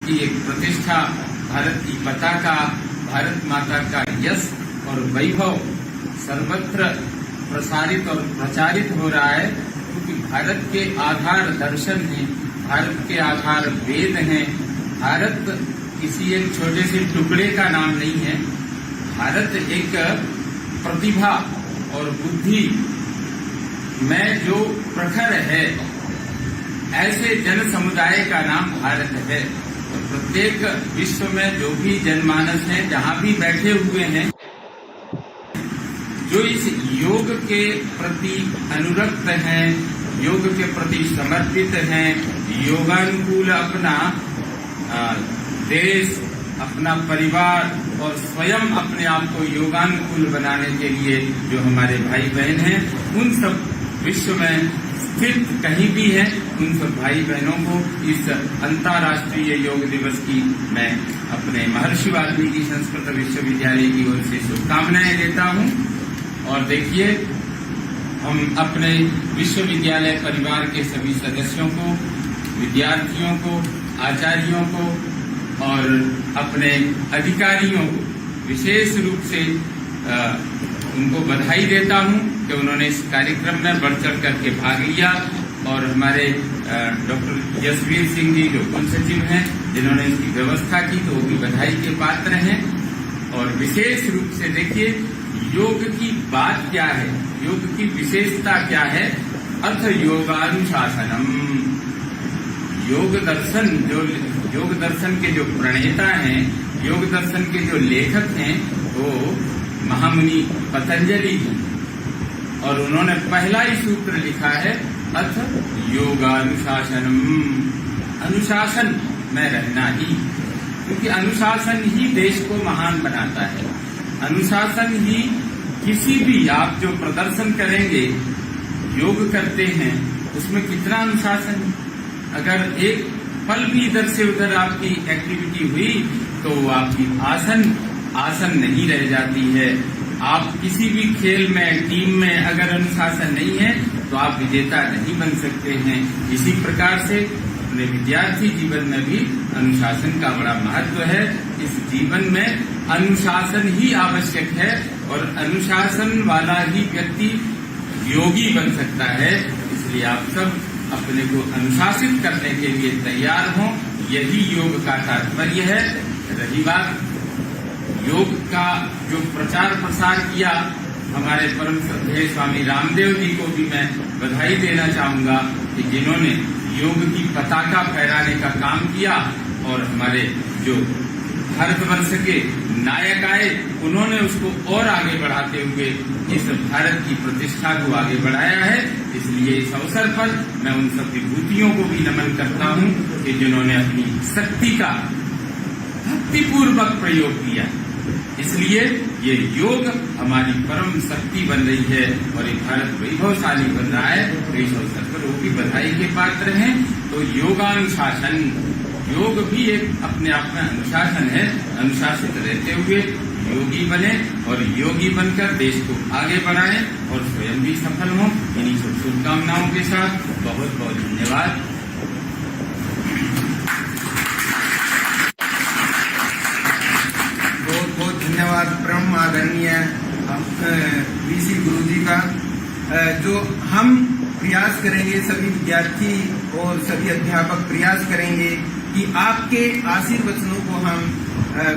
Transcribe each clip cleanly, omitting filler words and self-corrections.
की एक प्रतिष्ठा, भारत की पताका, भारत माता का यश और वैभव सर्वत्र प्रसारित और प्रचारित हो रहा है, क्योंकि भारत के आधार दर्शन हैं, भारत के आधार वेद हैं। भारत किसी एक छोटे से टुकड़े का नाम नहीं है। भारत एक प्रतिभा और बुद्धि में जो प्रखर है, ऐसे जन समुदाय का नाम भारत है। तो प्रत्येक विश्व में जो भी जनमानस हैं, जहां भी बैठे हुए हैं, जो इस योग के प्रति अनुरक्त हैं, योग के प्रति समर्पित हैं, योगानुकूल अपना देश, अपना परिवार और स्वयं अपने आप को योगानुकूल बनाने के लिए जो हमारे भाई बहन हैं, उन सब विश्व में स्थित कहीं भी हैं, उन सब भाई बहनों को इस अंतर्राष्ट्रीय योग दिवस की मैं अपने महर्षि वाल्मीकि संस्कृत विश्वविद्यालय की ओर से शुभकामनाएं देता हूं। और देखिए, हम अपने विश्वविद्यालय परिवार के सभी सदस्यों को, विद्यार्थियों को, आचार्यों को और अपने अधिकारियों को विशेष रूप से उनको बधाई देता हूं कि उन्होंने इस कार्यक्रम में बढ़ चढ़ करके भाग लिया। और हमारे डॉक्टर जसवीर सिंह जी जो कुल सचिव हैं, जिन्होंने इसकी व्यवस्था की, तो वो भी बधाई के पात्र हैं। और विशेष रूप से देखिए, योग की बात क्या है, योग की विशेषता क्या है? अर्थ योगानुशासनम। योग दर्शन के जो प्रणेता हैं, योग दर्शन के जो लेखक हैं, वो महामुनि पतंजलि जी, और उन्होंने पहला ही सूत्र लिखा है, अर्थ योगानुशासनम। अनुशासन में रहना ही, क्योंकि अनुशासन ही देश को महान बनाता है। अनुशासन ही किसी भी, आप जो प्रदर्शन करेंगे, योग करते हैं, उसमें कितना अनुशासन है। अगर एक पल भी इधर से उधर आपकी एक्टिविटी हुई तो वो आपकी आसन नहीं रह जाती है। आप किसी भी खेल में, टीम में अगर अनुशासन नहीं है तो आप विजेता नहीं बन सकते हैं। इसी प्रकार से अपने विद्यार्थी जीवन में भी अनुशासन का बड़ा महत्व है। इस जीवन में अनुशासन ही आवश्यक है और अनुशासन वाला ही व्यक्ति योगी बन सकता है। इसलिए आप सब अपने को अनुशासित करने के लिए तैयार हों, यही योग का तात्पर्य है। रही बात योग का जो प्रचार प्रसार किया, हमारे परम श्रद्धेय स्वामी रामदेव जी को भी मैं बधाई देना चाहूंगा कि जिन्होंने योग की पताका फहराने का काम किया और हमारे जो भारतवर्ष के नायक आए, उन्होंने उसको और आगे बढ़ाते हुए इस भारत की प्रतिष्ठा को आगे बढ़ाया है। इसलिए इस अवसर पर मैं उन सब विभूतियों को भी नमन करता हूं कि जिन्होंने अपनी शक्ति का भक्तिपूर्वक प्रयोग किया। इसलिए ये योग हमारी परम शक्ति बन रही है और ये भारत वैभवशाली बन रहा है। तो इस अवसर पर वो भी बधाई के पात्र हैं। तो योगानुशासन, योग भी एक अपने आप में अनुशासन है। अनुशासित रहते हुए योगी बने और योगी बनकर देश को आगे बढ़ाएं और स्वयं भी सफल हों। इन्हीं सब शुभकामनाओं के साथ बहुत बहुत धन्यवाद। बहुत बहुत धन्यवाद परम आदरणीय वीसी गुरु जी का। जो हम प्रयास करेंगे, सभी विद्यार्थी और सभी अध्यापक प्रयास करेंगे कि आपके आशीर्वचनों को हम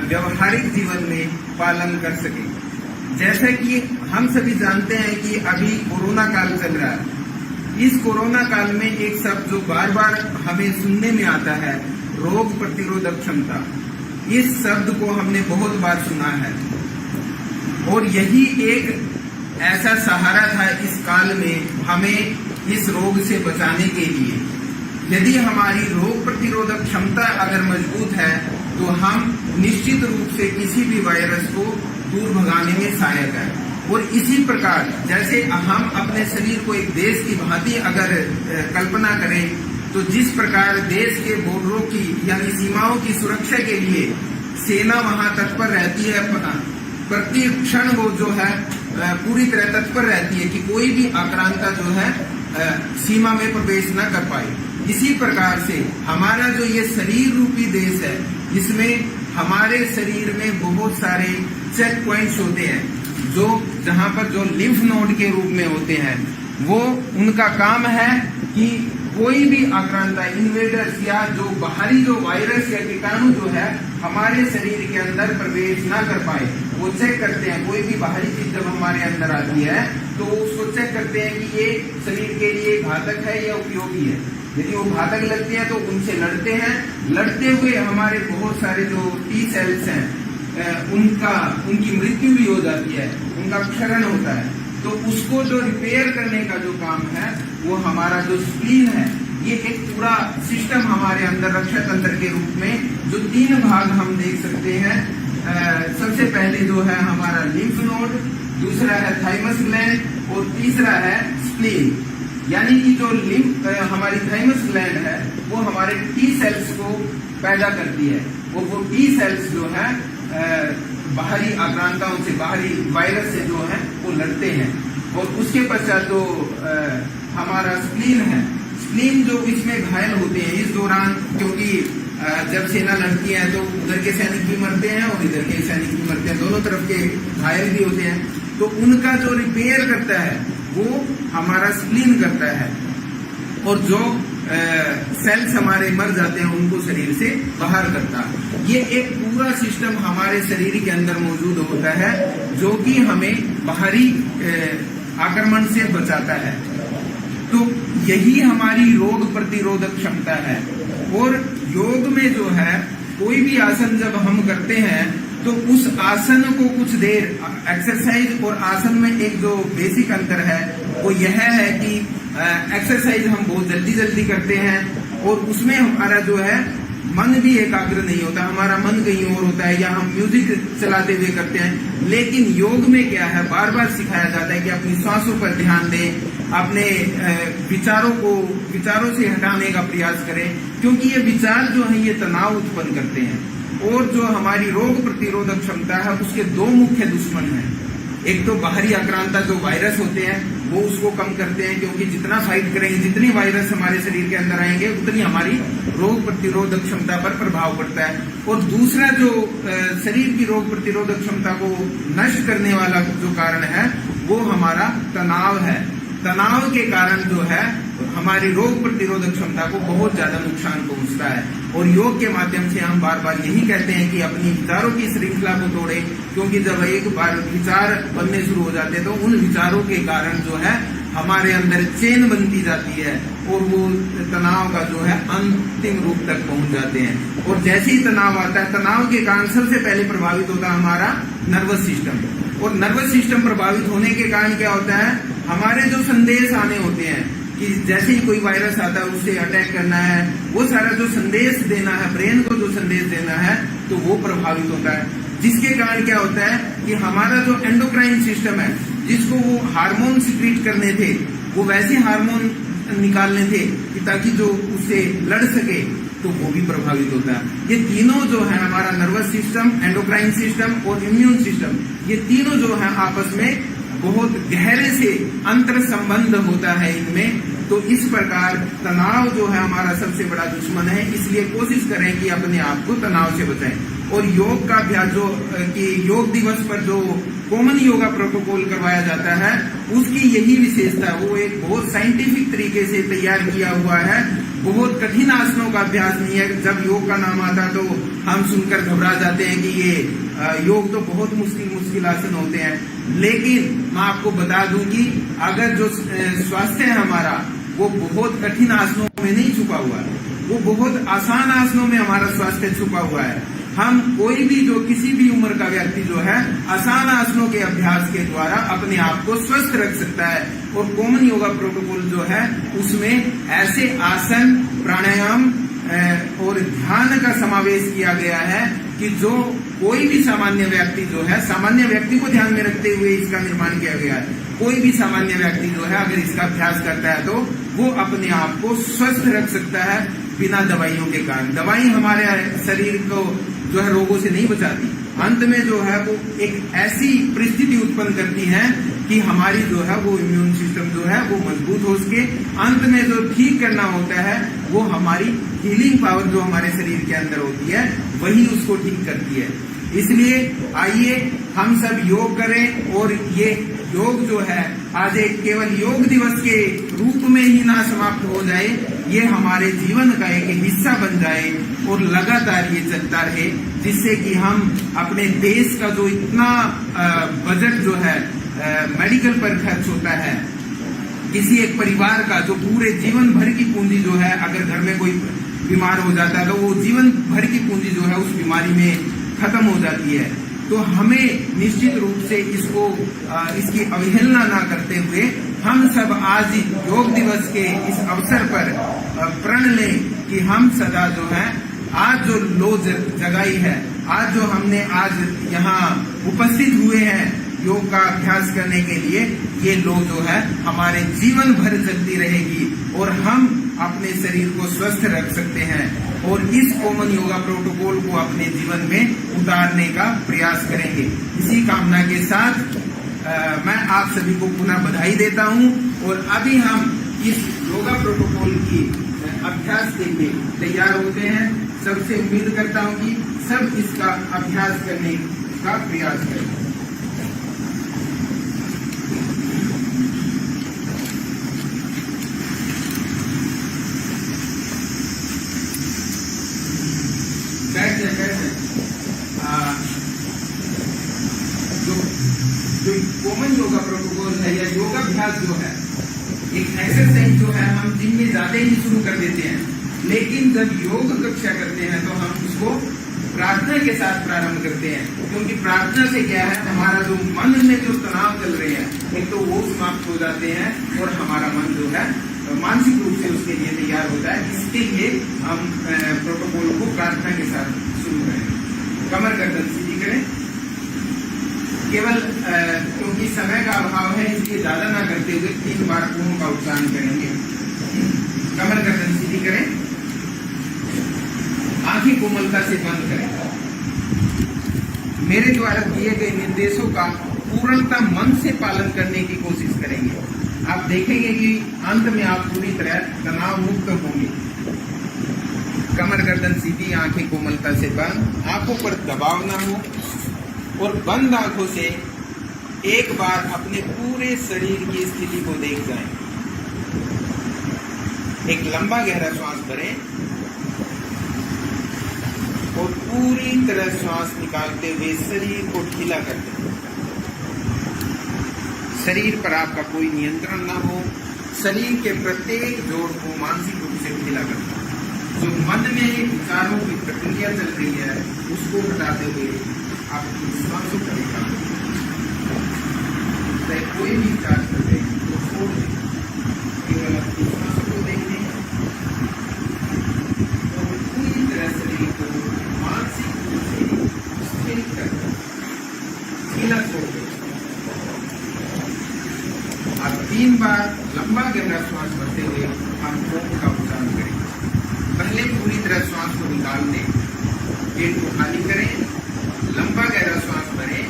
व्यवहारिक जीवन में पालन कर सकें। जैसे कि हम सभी जानते हैं कि अभी कोरोना काल चल रहा है। इस कोरोना काल में एक शब्द जो बार बार हमें सुनने में आता है, रोग प्रतिरोधक क्षमता। इस शब्द को हमने बहुत बार सुना है और यही एक ऐसा सहारा था इस काल में हमें इस रोग से बचाने के लिए। यदि हमारी रोग प्रतिरोधक क्षमता अगर मजबूत है तो हम निश्चित रूप से किसी भी वायरस को दूर भगाने में सहायक है। और इसी प्रकार जैसे हम अपने शरीर को एक देश की भांति अगर कल्पना करें, तो जिस प्रकार देश के बॉर्डरों की यानी सीमाओं की सुरक्षा के लिए सेना वहां तत्पर रहती है, प्रति क्षण वो जो है पूरी तरह तत्पर रहती है कि कोई भी आक्रांता जो है सीमा में प्रवेश न कर पाए। इसी प्रकार से हमारा जो ये शरीर रूपी देश है, इसमें हमारे शरीर में बहुत सारे चेक पॉइंट्स होते हैं, जो जहां पर जो लिम्फ नोड के रूप में होते हैं, वो उनका काम है कि कोई भी आक्रांता, इन्वेडर्स या जो बाहरी जो वायरस या कीटाणु जो है हमारे शरीर के अंदर प्रवेश ना कर पाए, वो चेक करते हैं। कोई भी बाहरी चीज जब हमारे अंदर आती है तो उसको चेक करते हैं कि ये शरीर के लिए घातक है या उपयोगी है। यदि वो घातक लगती है तो उनसे लड़ते हैं। लड़ते हुए हमारे बहुत सारे जो टी सेल्स हैं उनकी मृत्यु भी हो जाती है, उनका क्षरण होता है। तो उसको जो रिपेयर करने का जो काम है वो हमारा जो स्प्लीन है, ये एक पूरा सिस्टम हमारे अंदर रक्षा तंत्र के रूप में जो 3 भाग हम देख सकते हैं। सबसे पहले जो है हमारा लिम्फ नोड, दूसरा है थाइमस ग्लैंड और तीसरा है स्प्लीन। यानी कि जो हमारी थाइमस ग्लैंड है वो हमारे टी सेल्स को पैदा करती है। वो टी सेल्स जो है बाहरी आक्रांताओं से, बाहरी वायरस से जो है वो लड़ते हैं। और उसके पश्चात जो हमारा स्प्लीन है, स्प्लीन जो इसमें घायल होते हैं इस दौरान, क्योंकि जब सेना लड़ती है तो उधर के सैनिक भी मरते हैं और इधर के सैनिक भी मरते हैं, दोनों तरफ के घायल भी होते हैं। तो उनका जो रिपेयर करता है वो हमारा स्प्लीन करता है, और जो सेल्स हमारे मर जाते हैं उनको शरीर से बाहर करता है। ये एक पूरा सिस्टम हमारे शरीर के अंदर मौजूद होता है जो कि हमें बाहरी आक्रमण से बचाता है। तो यही हमारी रोग प्रतिरोधक क्षमता है। और योग में जो है कोई भी आसन जब हम करते हैं तो उस आसन को कुछ देर, एक्सरसाइज और आसन में एक जो बेसिक अंतर है वो यह है कि एक्सरसाइज हम बहुत जल्दी जल्दी करते हैं और उसमें हमारा जो है मन भी एकाग्र नहीं होता, हमारा मन कहीं और होता है, या हम म्यूजिक चलाते हुए करते हैं। लेकिन योग में क्या है, बार बार सिखाया जाता है कि अपनी सांसों पर ध्यान दें, अपने विचारों से हटाने का प्रयास करें, क्योंकि ये विचार जो है ये तनाव उत्पन्न करते हैं। और जो हमारी रोग प्रतिरोधक क्षमता है उसके 2 मुख्य दुश्मन हैं। एक तो बाहरी आक्रांता जो वायरस होते हैं वो उसको कम करते हैं, क्योंकि जितना फाइट करेंगे, जितनी वायरस हमारे शरीर के अंदर आएंगे उतनी हमारी रोग प्रतिरोधक क्षमता पर प्रभाव पड़ता है। और दूसरा जो शरीर की रोग प्रतिरोधक क्षमता को नष्ट करने वाला जो कारण है वो हमारा तनाव है। तनाव के कारण जो है हमारी रोग प्रतिरोधक क्षमता को बहुत ज्यादा नुकसान पहुंचता है। और योग के माध्यम से हम बार बार यही कहते हैं कि अपनी विचारों की श्रृंखला को तोड़े, क्योंकि जब एक बार विचार बनने शुरू हो जाते हैं तो उन विचारों के कारण जो है हमारे अंदर चेन बनती जाती है और वो तनाव का जो है अंतिम रूप तक पहुंच जाते हैं। और जैसे ही तनाव आता है, तनाव के कारण सबसे पहले प्रभावित होता है हमारा नर्वस सिस्टम। और नर्वस सिस्टम प्रभावित होने के कारण क्या होता है, हमारे जो संदेश आने होते हैं कि जैसे ही कोई वायरस आता है उससे अटैक करना है, वो सारा जो संदेश देना है, ब्रेन को जो संदेश देना है, तो वो प्रभावित होता है। जिसके कारण क्या होता है कि हमारा जो एंडोक्राइन सिस्टम है, जिसको वो हार्मोन सिक्रीट करने थे, वो वैसे हार्मोन निकालने थे कि ताकि जो उससे लड़ सके, तो वो भी प्रभावित होता है। ये तीनों जो है हमारा नर्वस सिस्टम, एंडोक्राइन सिस्टम और इम्यून सिस्टम, ये तीनों जो है आपस में बहुत गहरे से अंतर संबंध होता है इनमें। तो इस प्रकार तनाव जो है हमारा सबसे बड़ा दुश्मन है, इसलिए कोशिश करें कि अपने आप को तनाव से बचाएं। और योग का अभ्यास जो कि योग दिवस पर जो कॉमन योगा प्रोटोकॉल करवाया जाता है उसकी यही विशेषता, वो एक बहुत साइंटिफिक तरीके से तैयार किया हुआ है। बहुत कठिन आसनों का अभ्यास नहीं है। जब योग का नाम आता तो हम सुनकर घबरा जाते हैं कि ये योग तो बहुत मुश्किल आसन होते हैं। लेकिन मैं आपको बता दूं कि अगर जो स्वास्थ्य है हमारा वो बहुत कठिन आसनों में नहीं छुपा हुआ है, वो बहुत आसान आसनों में हमारा स्वास्थ्य छुपा हुआ है। हम कोई भी जो किसी भी उम्र का व्यक्ति जो है आसान आसनों के अभ्यास के द्वारा अपने आप को स्वस्थ रख सकता है। और कॉमन योगा प्रोटोकॉल जो है उसमें ऐसे आसन, प्राणायाम और ध्यान का समावेश किया गया है कि जो कोई भी सामान्य व्यक्ति जो है, सामान्य व्यक्ति को ध्यान में रखते हुए इसका निर्माण किया गया है। कोई भी सामान्य व्यक्ति जो है अगर इसका अभ्यास करता है तो वो अपने आप को स्वस्थ रख सकता है बिना दवाइयों के कारण। दवाई हमारे शरीर को जो है रोगों से नहीं बचाती, अंत में जो है वो एक ऐसी परिस्थिति उत्पन्न करती है कि हमारी जो है वो इम्यून सिस्टम जो है वो मजबूत हो सके। अंत में जो ठीक करना होता है वो हमारी हीलिंग पावर जो हमारे शरीर के अंदर होती है वही उसको ठीक करती है। इसलिए आइए हम सब योग करें और ये योग जो है आज एक केवल योग दिवस के रूप में ही ना समाप्त हो जाए, ये हमारे जीवन का एक हिस्सा बन जाए और लगातार ये चलता रहे, जिससे कि हम अपने देश का जो इतना बजट जो है मेडिकल पर खर्च होता है, किसी एक परिवार का जो पूरे जीवन भर की पूंजी जो है, अगर घर में कोई बीमार हो जाता है तो वो जीवन भर की पूंजी जो है उस बीमारी में खत्म हो जाती है। तो हमें निश्चित रूप से इसकी अवहेलना ना करते हुए हम सब आज योग दिवस के इस अवसर पर प्रण लें कि हम सदा जो है आज जो लो जगाई है, आज जो हमने आज यहाँ उपस्थित हुए हैं योग का अभ्यास करने के लिए, ये लो जो है हमारे जीवन भर चलती रहेगी और हम अपने शरीर को स्वस्थ रख सकते हैं और इस कॉमन योगा प्रोटोकॉल को अपने जीवन में उतारने का प्रयास करेंगे। इसी कामना के साथ मैं आप सभी को पुनः बधाई देता हूं और अभी हम इस योगा प्रोटोकॉल की अभ्यास के लिए तैयार होते हैं। सबसे उम्मीद करता हूं कि सब इसका अभ्यास करने का प्रयास करें। जो कॉमन योगा प्रोटोकॉल है या योगाभ्यास जो है, एक एक्सरसाइज जो है हम जिम में ज्यादा ही शुरू कर देते हैं, लेकिन जब योग कक्षा करते हैं तो हम उसको प्रार्थना के साथ प्रारंभ करते हैं, क्योंकि प्रार्थना से क्या है, हमारा जो मन में जो तनाव चल रहे हैं एक तो वो समाप्त हो जाते हैं और हमारा मन जो है मानसिक रूप से उसके लिए तैयार होता है। इसके लिए हम प्रोटोकॉल को प्रार्थना के साथ शुरू करें। कमर गर्दन सीधी करें। केवल क्योंकि समय का अभाव है इसलिए ज्यादा ना करते हुए 3 बार ओम का उच्चारण करेंगे। कमर गर्दन सीधी करें, आंखें कोमलता से बंद करें। मेरे द्वारा दिए गए निर्देशों का पूर्णतः मन से पालन करने की कोशिश करेंगे। आप देखेंगे कि अंत में आप पूरी तरह तनाव मुक्त होंगे। कमर गर्दन सीधी, आंखें कोमलता से बंद, आंखों पर दबाव ना हो और बंद आंखों से एक बार अपने पूरे शरीर की स्थिति को देख जाएं। एक लंबा गहरा श्वास भरें और पूरी तरह श्वास निकालते हुए शरीर को ढीला कर दें। शरीर पर आपका कोई नियंत्रण ना हो, शरीर के प्रत्येक जोड़ को मानसिक रूप से ढीला कर दें। जो मन में विचारों की प्रक्रिया चल रही है उसको हटाते हुए आप श्वासों को निकालें। चाहे कोई भी विचार कर रहे हैं तो छोड़ दें, केवल अपनी श्वासों को देखें और पूरी तरह शरीर को मानसिक रूप से स्थिर कर ढीला छोड़ दें। आप 3 बार लंबा गहरा श्वास भरते हुए हम ओम का उच्चारण करें। पहले पूरी तरह श्वास को निकाल दें, पेट को खाली करें, लंबा गहरा श्वास भरें,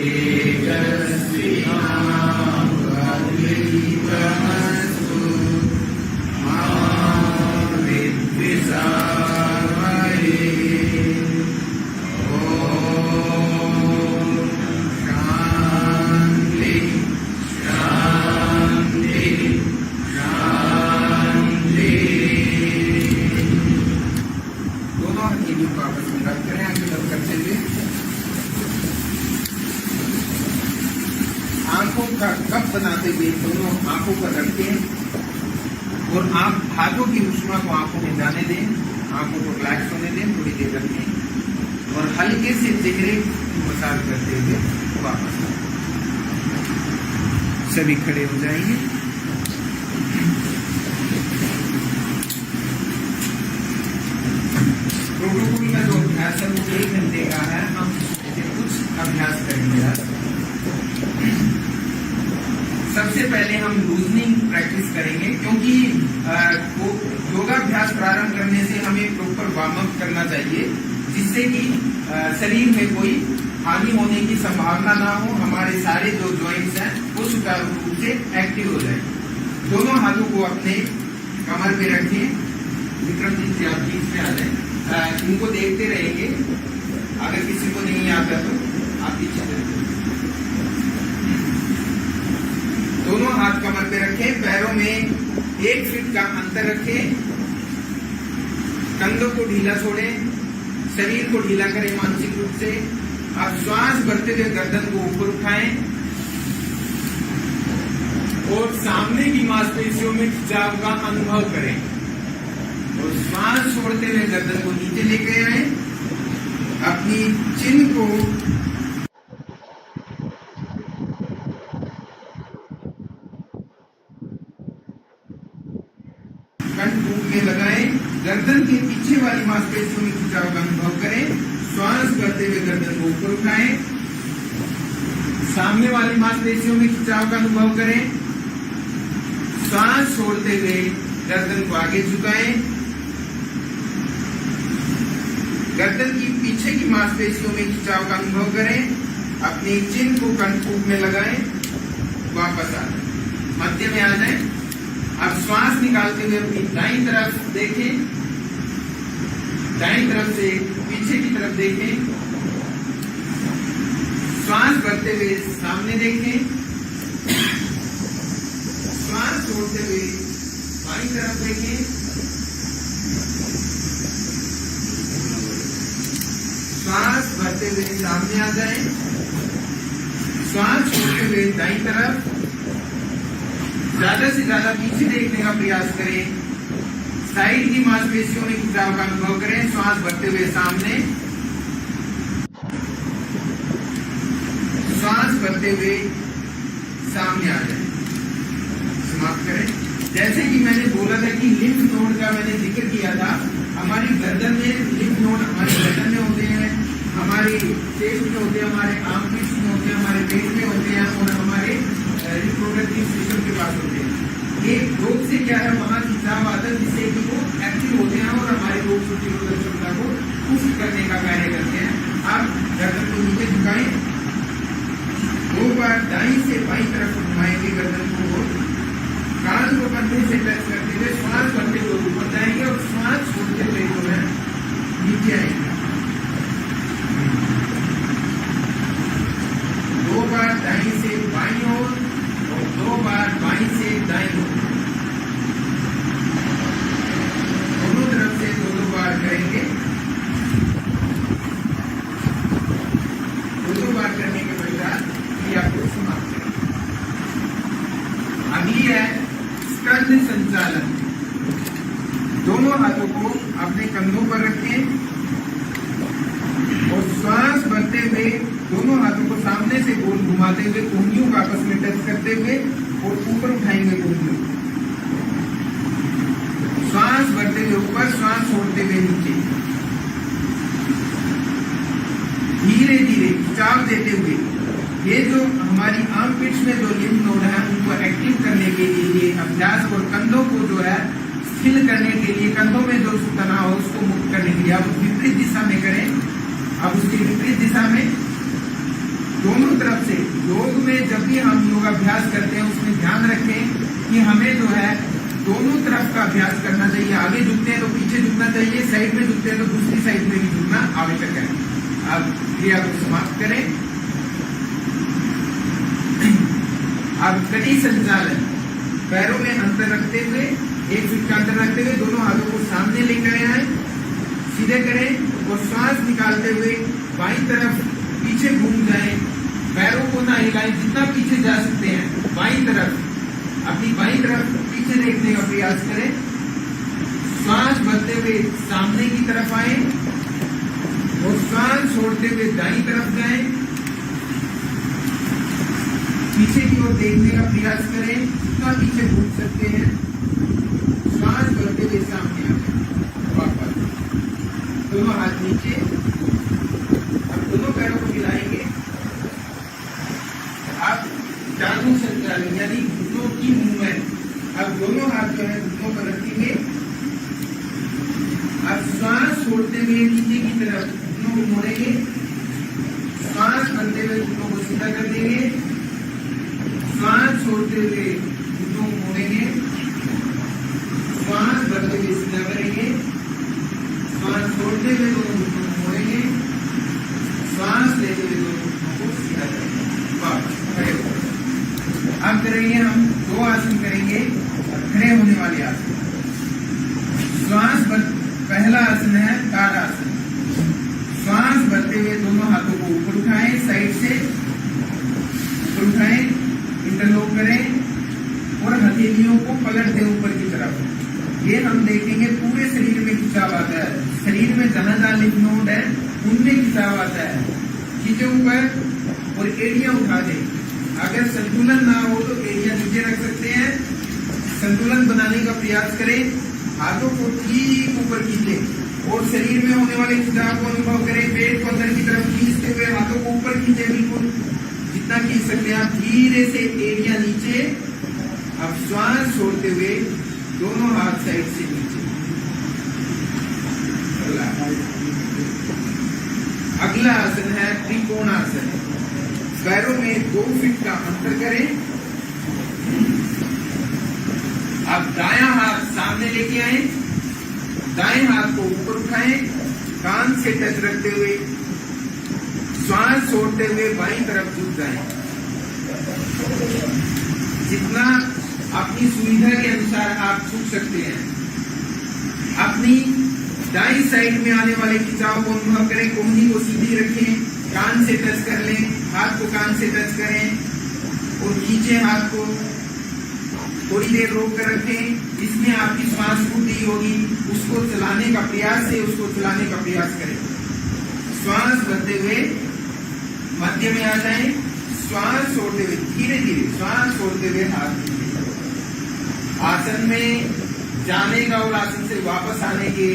तेजस्विनावधीतमस्तु मा विद्विषावहै। ओम शांति शांति शांति। दोनों हथेलियों को आपस में रख करें, आगे लग करते हुए आंखों का कप बनाते हुए दोनों आंखों पर रखें और आप हाथों की ऊष्मा को आंखों में जाने दें, आंखों को रिलैक्स होने दें, थोड़ी देर रखें और हल्के से चेहरे की मसाज करते हुए वापस आए। सभी खड़े हो जाएंगे। प्रोटोकॉल का जो अभ्यास है वो 1 घंटे का है। हम इसे कुछ अभ्यास करेंगे आज। सबसे पहले हम लूजनिंग प्रैक्टिस करेंगे, क्योंकि योगाभ्यास प्रारंभ करने से हमें प्रॉपर वार्म अप करना चाहिए, जिससे कि शरीर में कोई हानि होने की संभावना ना हो, हमारे सारे जो जॉइंट्स हैं वो सुचारू रूप से एक्टिव हो जाए। दोनों हाथों को अपने कमर पे रखें। विक्रमजीत जी आप बीच में आ जाए, इनको देखते रहेंगे, अगर किसी को नहीं आता तो आप पीछे चले। दोनों हाथ कमर पे रखें, पैरों में 1 फीट का अंतर रखें, कंधों को ढीला छोड़ें, शरीर को ढीला करें मानसिक रूप से। आप श्वास भरते हुए गर्दन को ऊपर उठाएं और सामने की मांसपेशियों में खिंचाव का अनुभव करें और श्वास छोड़ते हुए गर्दन को नीचे लेके आए। अपनी चिन्ह को कंठ में लगाएं, गर्दन के पीछे वाली मांसपेशियों में खिंचाव का अनुभव करें। श्वास करते हुए गर्दन को ऊपर उठाएं, सामने वाली मांसपेशियों में खिंचाव का अनुभव करें। श्वास छोड़ते हुए गर्दन को आगे झुकाएं, गर्दन की पीछे की मांसपेशियों में खिंचाव का अनुभव करें। अपनी चिन्ह को कंठ में लगाएं, वापस आ जाए, मध्य में आ जाए। अब श्वास निकालते हुए अपनी दाईं तरफ देखें, दाईं तरफ से पीछे की तरफ देखें। श्वास भरते हुए सामने देखें, श्वास छोड़ते हुए बाईं तरफ देखें। श्वास भरते हुए सामने आ जाएं, श्वास छोड़ते हुए दाईं तरफ। ज्यादा से ज्यादा पीछे देखने का प्रयास करें, साइड की मांसपेशियों में खिंचाव का अनुभव करें। श्वास भरते हुए सामने, श्वास भरते हुए सामने आ जाए, समाप्त करें। जैसे कि मैंने बोला था कि लिम्फ नोड का मैंने जिक्र किया था, हमारी गर्दन में लिम्फ नोड हमारी गर्दन में होते हैं, हमारे चेस्ट में होते हैं, हमारे आर्मपिट्स में होते हैं, हमारे पेट में होते हैं और हमारे रिप्रोडक्टिव सिस्टम के पास होते हैं। ये रोग से क्या है, वहां खिंचाव आता है, जिससे कि वो एक्टिव होते हैं और हमारे रोग प्रतिरोधक क्षमता को पुष्ट करने का कार्य करते हैं। आप गर्दन को नीचे झुकाएं, 2 बार दाईं से बाईं तरफ घुमाएंगे गर्दन को, कान को कंधे से टच करते हुए श्वास करते हुए ऊपर जाएंगे और श्वास छोड़ते हुए जो है नीचे आएंगे। 2 बार दाईं से बाईं ओर और 2 बार बाईं से दाईं ओर, दोनों तरफ से 2-2 बार करेंगे। 2-2 बार करने के पश्चात क्रिया को समाप्त करेंगे। अभी है स्कंध संचालन। दोनों हाथों को अपने कंधों पर रखें और श्वास भरते हुए दोनों हाथों को सामने से गोल घुमाते हुए कोहनियों को आपस में टच करते हुए और ऊपर उठाएंगे कोहनियों। श्वास भरते हुए ऊपर, श्वास छोड़ते हुए नीचे, धीरे धीरे खिंचाव देते हुए। ये जो हमारी आर्मपिट्स में जो लिम्फ नोड है उनको एक्टिव करने के लिए ये अभ्यास और कंधों को जो है स्थिर करने के लिए, कंधों में जो तनाव हो उसको मुक्त करने के लिए आप विपरीत दिशा में करें। अब उसकी विपरीत दिशा में दोनों तरफ सबसे योग में जब भी हम योगाभ्यास करते हैं उसमें ध्यान रखें कि हमें जो है दोनों तरफ का अभ्यास करना चाहिए। आगे झुकते हैं तो पीछे झुकना चाहिए, साइड में झुकते हैं तो दूसरी साइड में भी झुकना आवश्यक है। अब क्रिया को समाप्त करें। अब कटी संचालन, पैरों में अंतर रखते हुए, एक फीट का अंतर रखते हुए दोनों हाथों को सामने लेकर आए, सीधे करें और श्वास निकालते हुए बाईं तरफ पीछे घूम जाएं, पैरों को ना हिलाएं, जितना पीछे जा सकते हैं बाईं तरफ, अपनी बाईं तरफ पीछे देखने का प्रयास करें। श्वास भरते हुए सामने की तरफ आए और श्वास छोड़ते हुए दाईं तरफ जाएं, पीछे की ओर देखने का प्रयास करें, जितना पीछे घूम सकते हैं। श्वास भरते हुए सामने आ जाए, वापस दोनों हाथ नीचे। अब दोनों पैरों को मिलाएंगे। अब चालू संचालन यानी घुटनों की मूवमेंट। अब दोनों हाथ जो है घुटनों पर रखेंगे। अब श्वास छोड़ते हुए नीचे की तरफ घुटनों को मोड़ेंगे, श्वास भरते हुए घुटनों को सीधा कर देंगे, श्वास छोड़ते हुए घुटनों को मोड़ेंगे, श्वास भरते हुए सीधा करेंगे, श्वास छोड़ते हुए दोनों घुटनों को मोड़ेंगे, श्वास लेते हुए दोनों घुटनों को सीधा करेंगे, वापस खड़े हो। अब करेंगे हम दो आसन करेंगे, खड़े होने वाले आसन। श्वास पहला आसन है ताड़ासन। श्वास भरते हुए दोनों हाथों को ऊपर उठाएं, साइड से ऊपर उठाएं, इंटरलॉक करें और हथेलियों को पलट दें ऊपर की तरफ। ये हम देखेंगे पूरे शरीर में खिंचाव आता है। शरीर में जहाँ लिम्फ नोड है उनमें खिंचाव आता है। खींचे ऊपर और एड़ियां उठा दें। अगर संतुलन ना हो तो एड़ियां नीचे रख सकते हैं। संतुलन बनाने का प्रयास करें। हाथों को ठीक ऊपर खींचे और शरीर में होने वाले खिंचाव को अनुभव करें। पेट को अंदर की तरफ खींचते हुए हाथों को ऊपर खींचे, बिल्कुल जितना खींच सकते हैं आप। धीरे से एड़ियां नीचे। अब श्वास छोड़ते हुए दोनों हाथ साइड से नीचे। अगला आसन है त्रिकोणासन। पैरों में 2 फीट का अंतर करें। अब दायां हाथ सामने लेके आए, दाएं हाथ को ऊपर उठाएं, कान से टच रखते हुए श्वास छोड़ते हुए बाईं तरफ झुक जाएं। जितना अपनी सुविधा के अनुसार आप झुक सकते हैं। अपनी दाईं साइड में आने वाले खिंचाव को अनुभव करें। कोहनी को सीधी रखें, कान से टच कर लें, हाथ को कान से टच करें और खींचे हाथ को। थोड़ी देर रोक कर रखें। इसमें आपकी श्वास फूट रही होगी, उसको चलाने का प्रयास से उसको चलाने का प्रयास करें। श्वास भरते हुए मध्य में आ जाएं। श्वास छोड़ते हुए धीरे धीरे श्वास छोड़ते हुए हाथ नीचे। आसन में जाने का और आसन से वापस आने के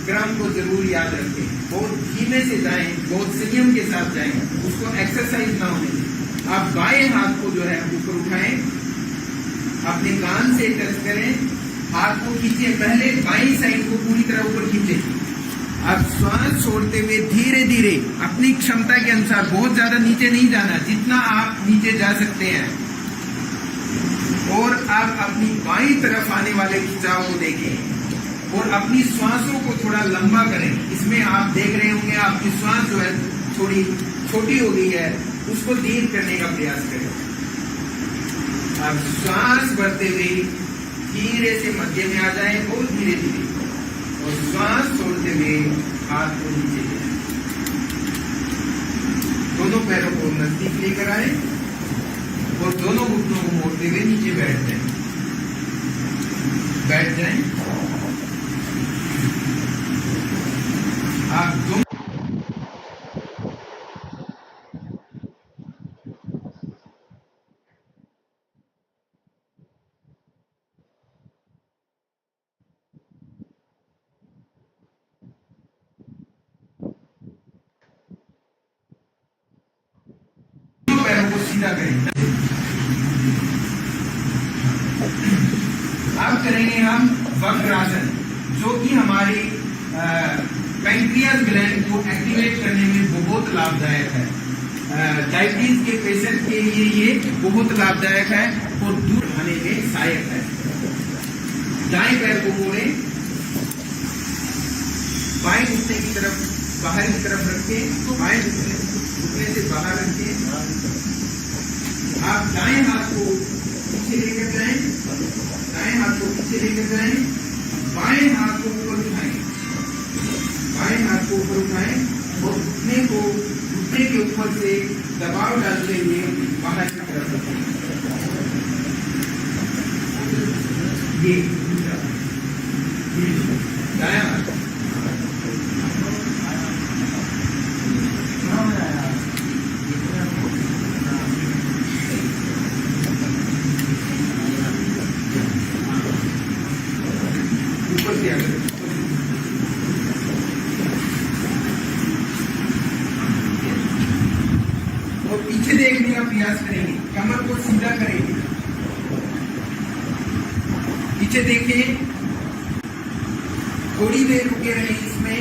क्रम को जरूर याद रखें। बहुत धीमे से जाएं, बहुत संयम के साथ जाएं, उसको एक्सरसाइज ना होने दें। आप बाएं हाथ को जो है ऊपर उठाएं, अपने कान से टच करें, हाथ को खींचे। पहले बाईं साइड को पूरी तरह ऊपर खींचे। अब श्वास छोड़ते हुए धीरे धीरे अपनी क्षमता के अनुसार, बहुत ज्यादा नीचे नहीं जाना, जितना आप नीचे जा सकते हैं। और आप अपनी बाईं तरफ आने वाले खिंचाव को देखें और अपनी श्वासों को थोड़ा लंबा करें। इसमें आप देख रहे होंगे आपकी श्वास जो है थोड़ी छोटी हो गई है, उसको दीर्घ करने का प्रयास करें। अब श्वास भरते हुए धीरे से मध्य में आ जाए, बहुत धीरे धीरे, और श्वास छोड़ते हुए हाथ को नीचे ले आए। दोनों पैरों को नजदीक लेकर आए और दोनों घुटनों को मोड़ते हुए नीचे बैठ जाएं। बैठ जाएं। आप दोनों पैरों को सीधा करें। अब करेंगे हम वक्रासन, जो कि हमारी पैंक्रियास ग्लैंड को एक्टिवेट करने में बहुत लाभदायक है। डायबिटीज के पेशेंट के लिए ये बहुत लाभदायक है और दूर खाने में सहायक है। दाएं पैर को मोड़े, बाएं घुटने की तरफ बाहर की तरफ रखें, बाएं घुटने से बाहर रखें। आप दाएं हाथ को पीछे लेकर जाएं, दाएं हाथ को पीछे लेकर जाएं, बाएं हाथ को ऊपर उठाएं, बाएं हाथ को ऊपर उठाएं और घुटने के ऊपर से दबाव डालते हुए बाहर की तरफ रखें। ये दायां हाथ ऊपर से आगे और पीछे देखने का प्रयास करेंगे, कमर को सीधा करेंगे, पीछे देखें, थोड़ी देर रुके रहें, इसमें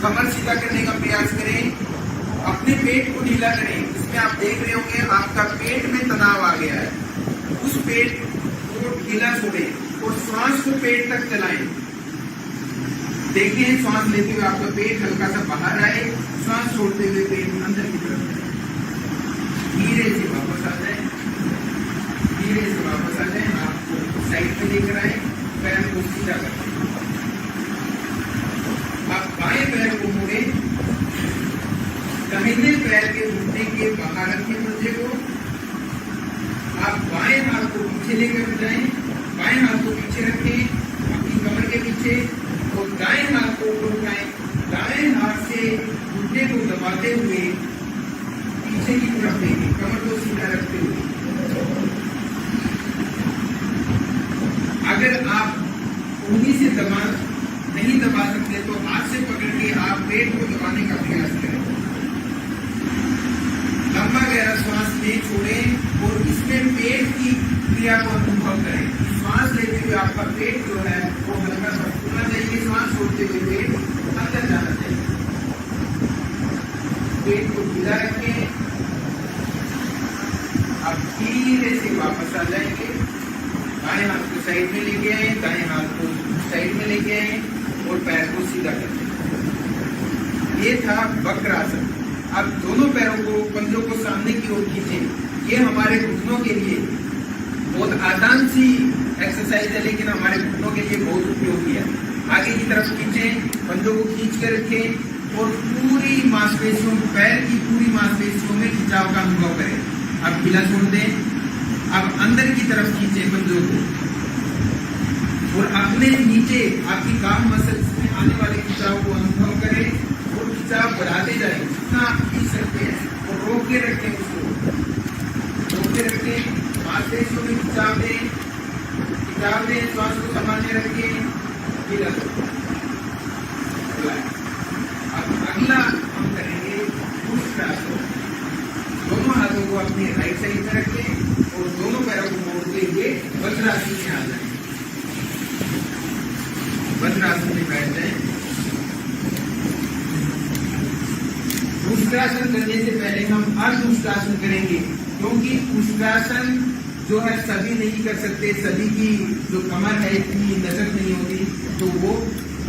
कमर सीधा करने का प्रयास करें, अपने पेट को ढीला करें। इसमें आप देख रहे होंगे आपका पेट में तनाव आ गया है, उस पेट को ढीला छोड़ें और श्वास को पेट तक चलाएं। देखें श्वास लेते हुए आपका पेट हल्का सा बाहर आए, श्वास छोड़ते हुए पेट अंदर की तरफ जाए। धीरे से वापस आ जाए, धीरे से वापस आ जाए। आपको साइड में लेकर आए, पैर को सीधा करें। आप बाएं पैर को मोड़े, दाहिने पैर के घुटने के बाहर रखें पंजे को। आप बाएं हाथ को पीछे लेकर जाएं, बाएं हाथ को पीछे रखें अपनी कमर के पीछे और दाएं हाथ को ऊपर उठाएं। दाएं हाथ से घुटने को दबाते हुए पीछे की तरफ लेंगे, कमर को सीधा रखते हुए। अगर आप उंगली से नहीं दबा सकते तो हाथ से पकड़ के आप पेट को दबाने का प्रयास करें। लंबा गहरा श्वास लें, छोड़ें और इसमें पेट की क्रिया को अनुभव करें। श्वास लेते हुए आपका पेट जो है वो हल्का सा फूलना चाहिए, श्वास छोड़ते हुए पेट अंदर जाना चाहिए। पेट को ढीला रखें। अब धीरे से वापस आ जाएंगे, बाएं हाथ को साइड में लेके आए, दाएं हाथ को साइड में लेके आए और पैर को सीधा कर दें। ये था वक्रासन। अब दोनों पैरों को, पंजों को सामने की ओर खींचें। ये हमारे घुटनों के लिए बहुत आसान सी एक्सरसाइज है, लेकिन हमारे घुटनों के लिए बहुत उपयोगी है। आगे की तरफ खींचें, पंजों को खींच कर रखें और पूरी मांसपेशियों, पैर की पूरी मांसपेशियों में खिंचाव का अनुभव करें। अब ढीला छोड़ दें। अब अंदर की तरफ खींचें पंजों को और अपने नीचे आपकी काम मसल्स में आने वाले खिंचाव को अनुभव करें और खिंचाव बढ़ाते जाएं जितना आप खींच सकते हैं और रोक के रखें, उसको रोक के रखें। मांसपेशियों में खिंचाव दें, श्वास को सामान्य रखें। अब अगला हम करेंगे पुष्टासन। दोनों हाथों को अपने राइट साइड में रखें और दोनों पैरों को मोड़ते हुए वज्रासन में आ जाएं। वज्रासन में बैठ जाएं। पुष्टासन करने से पहले हम अर्धउष्टासन करेंगे, क्योंकि पुष्टासन जो है सभी नहीं कर सकते, सभी की जो कमर है इतनी लचक नहीं होती, तो वो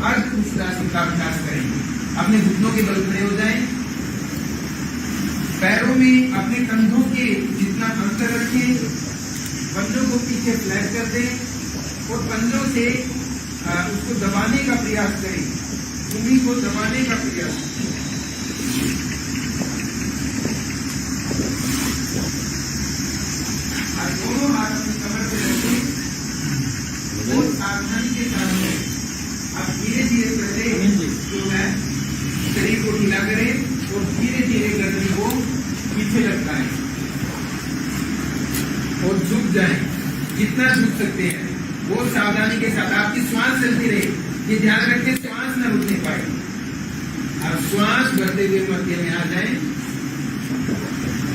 अर्धउष्टासन का अभ्यास करेंगे। अपने घुटनों के बल खड़े हो जाएं, पैरों में अपने कंधों के जितना अंतर रखें, पंजों को पीछे फ्लैट कर दें और पंजों से उसको दबाने का प्रयास करें, उंगली को दबाने का प्रयास करें। दोनों हाथ अपनी कमर पे रखें और सावधानी के साथ अब धीरे धीरे पहले जो है शरीर को ढीला करें और धीरे धीरे गर्दन को पीछे लटकाएं और झुक जाएं। जितना झुक सकते हैं वो सावधानी के साथ। आपकी श्वास चलती रहे, ये ध्यान रखें श्वास न रुकने पाए। अब श्वास भरते हुए मध्य में आ जाए,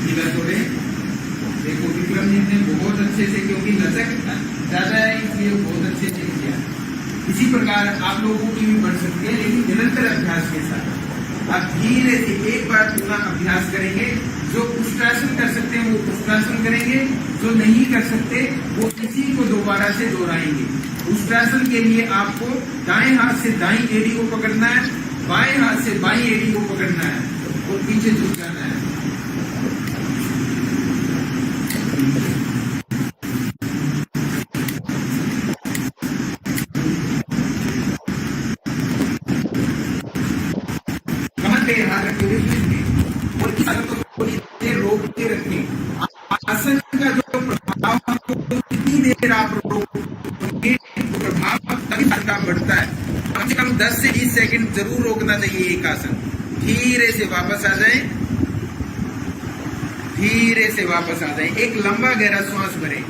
ढीला छोड़े। देखो विक्रम जी ने बहुत अच्छे से, क्योंकि लचक ज्यादा है इसलिए बहुत अच्छे से किया। इसी प्रकार आप लोगों की भी बढ़ सकती है, लेकिन निरंतर अभ्यास के साथ। अब धीरे से एक बार पुनः अभ्यास करेंगे। जो उष्ट्रासन कर सकते हैं वो उष्ट्रासन करेंगे, जो नहीं कर सकते वो इसी को दोबारा से दोहराएंगे। उष्ट्रासन के लिए आपको दाएं हाथ से दाईं एड़ी को पकड़ना है, बाएं हाथ से बाईं एड़ी को पकड़ना है और पीछे झुक जाना है। कमर पे हाथ रखे हुए और थोड़ी देर रोक के रखें। आसन का जो प्रभाव आपको कितनी देर आप रोकेंगे, प्रभाव तभी का बढ़ता है। कम से कम 10 से 20 सेकंड जरूर रोकना चाहिए एक आसन। धीरे से वापस आ जाएं, धीरे से वापस आ जाएं। एक लंबा गहरा श्वास भरें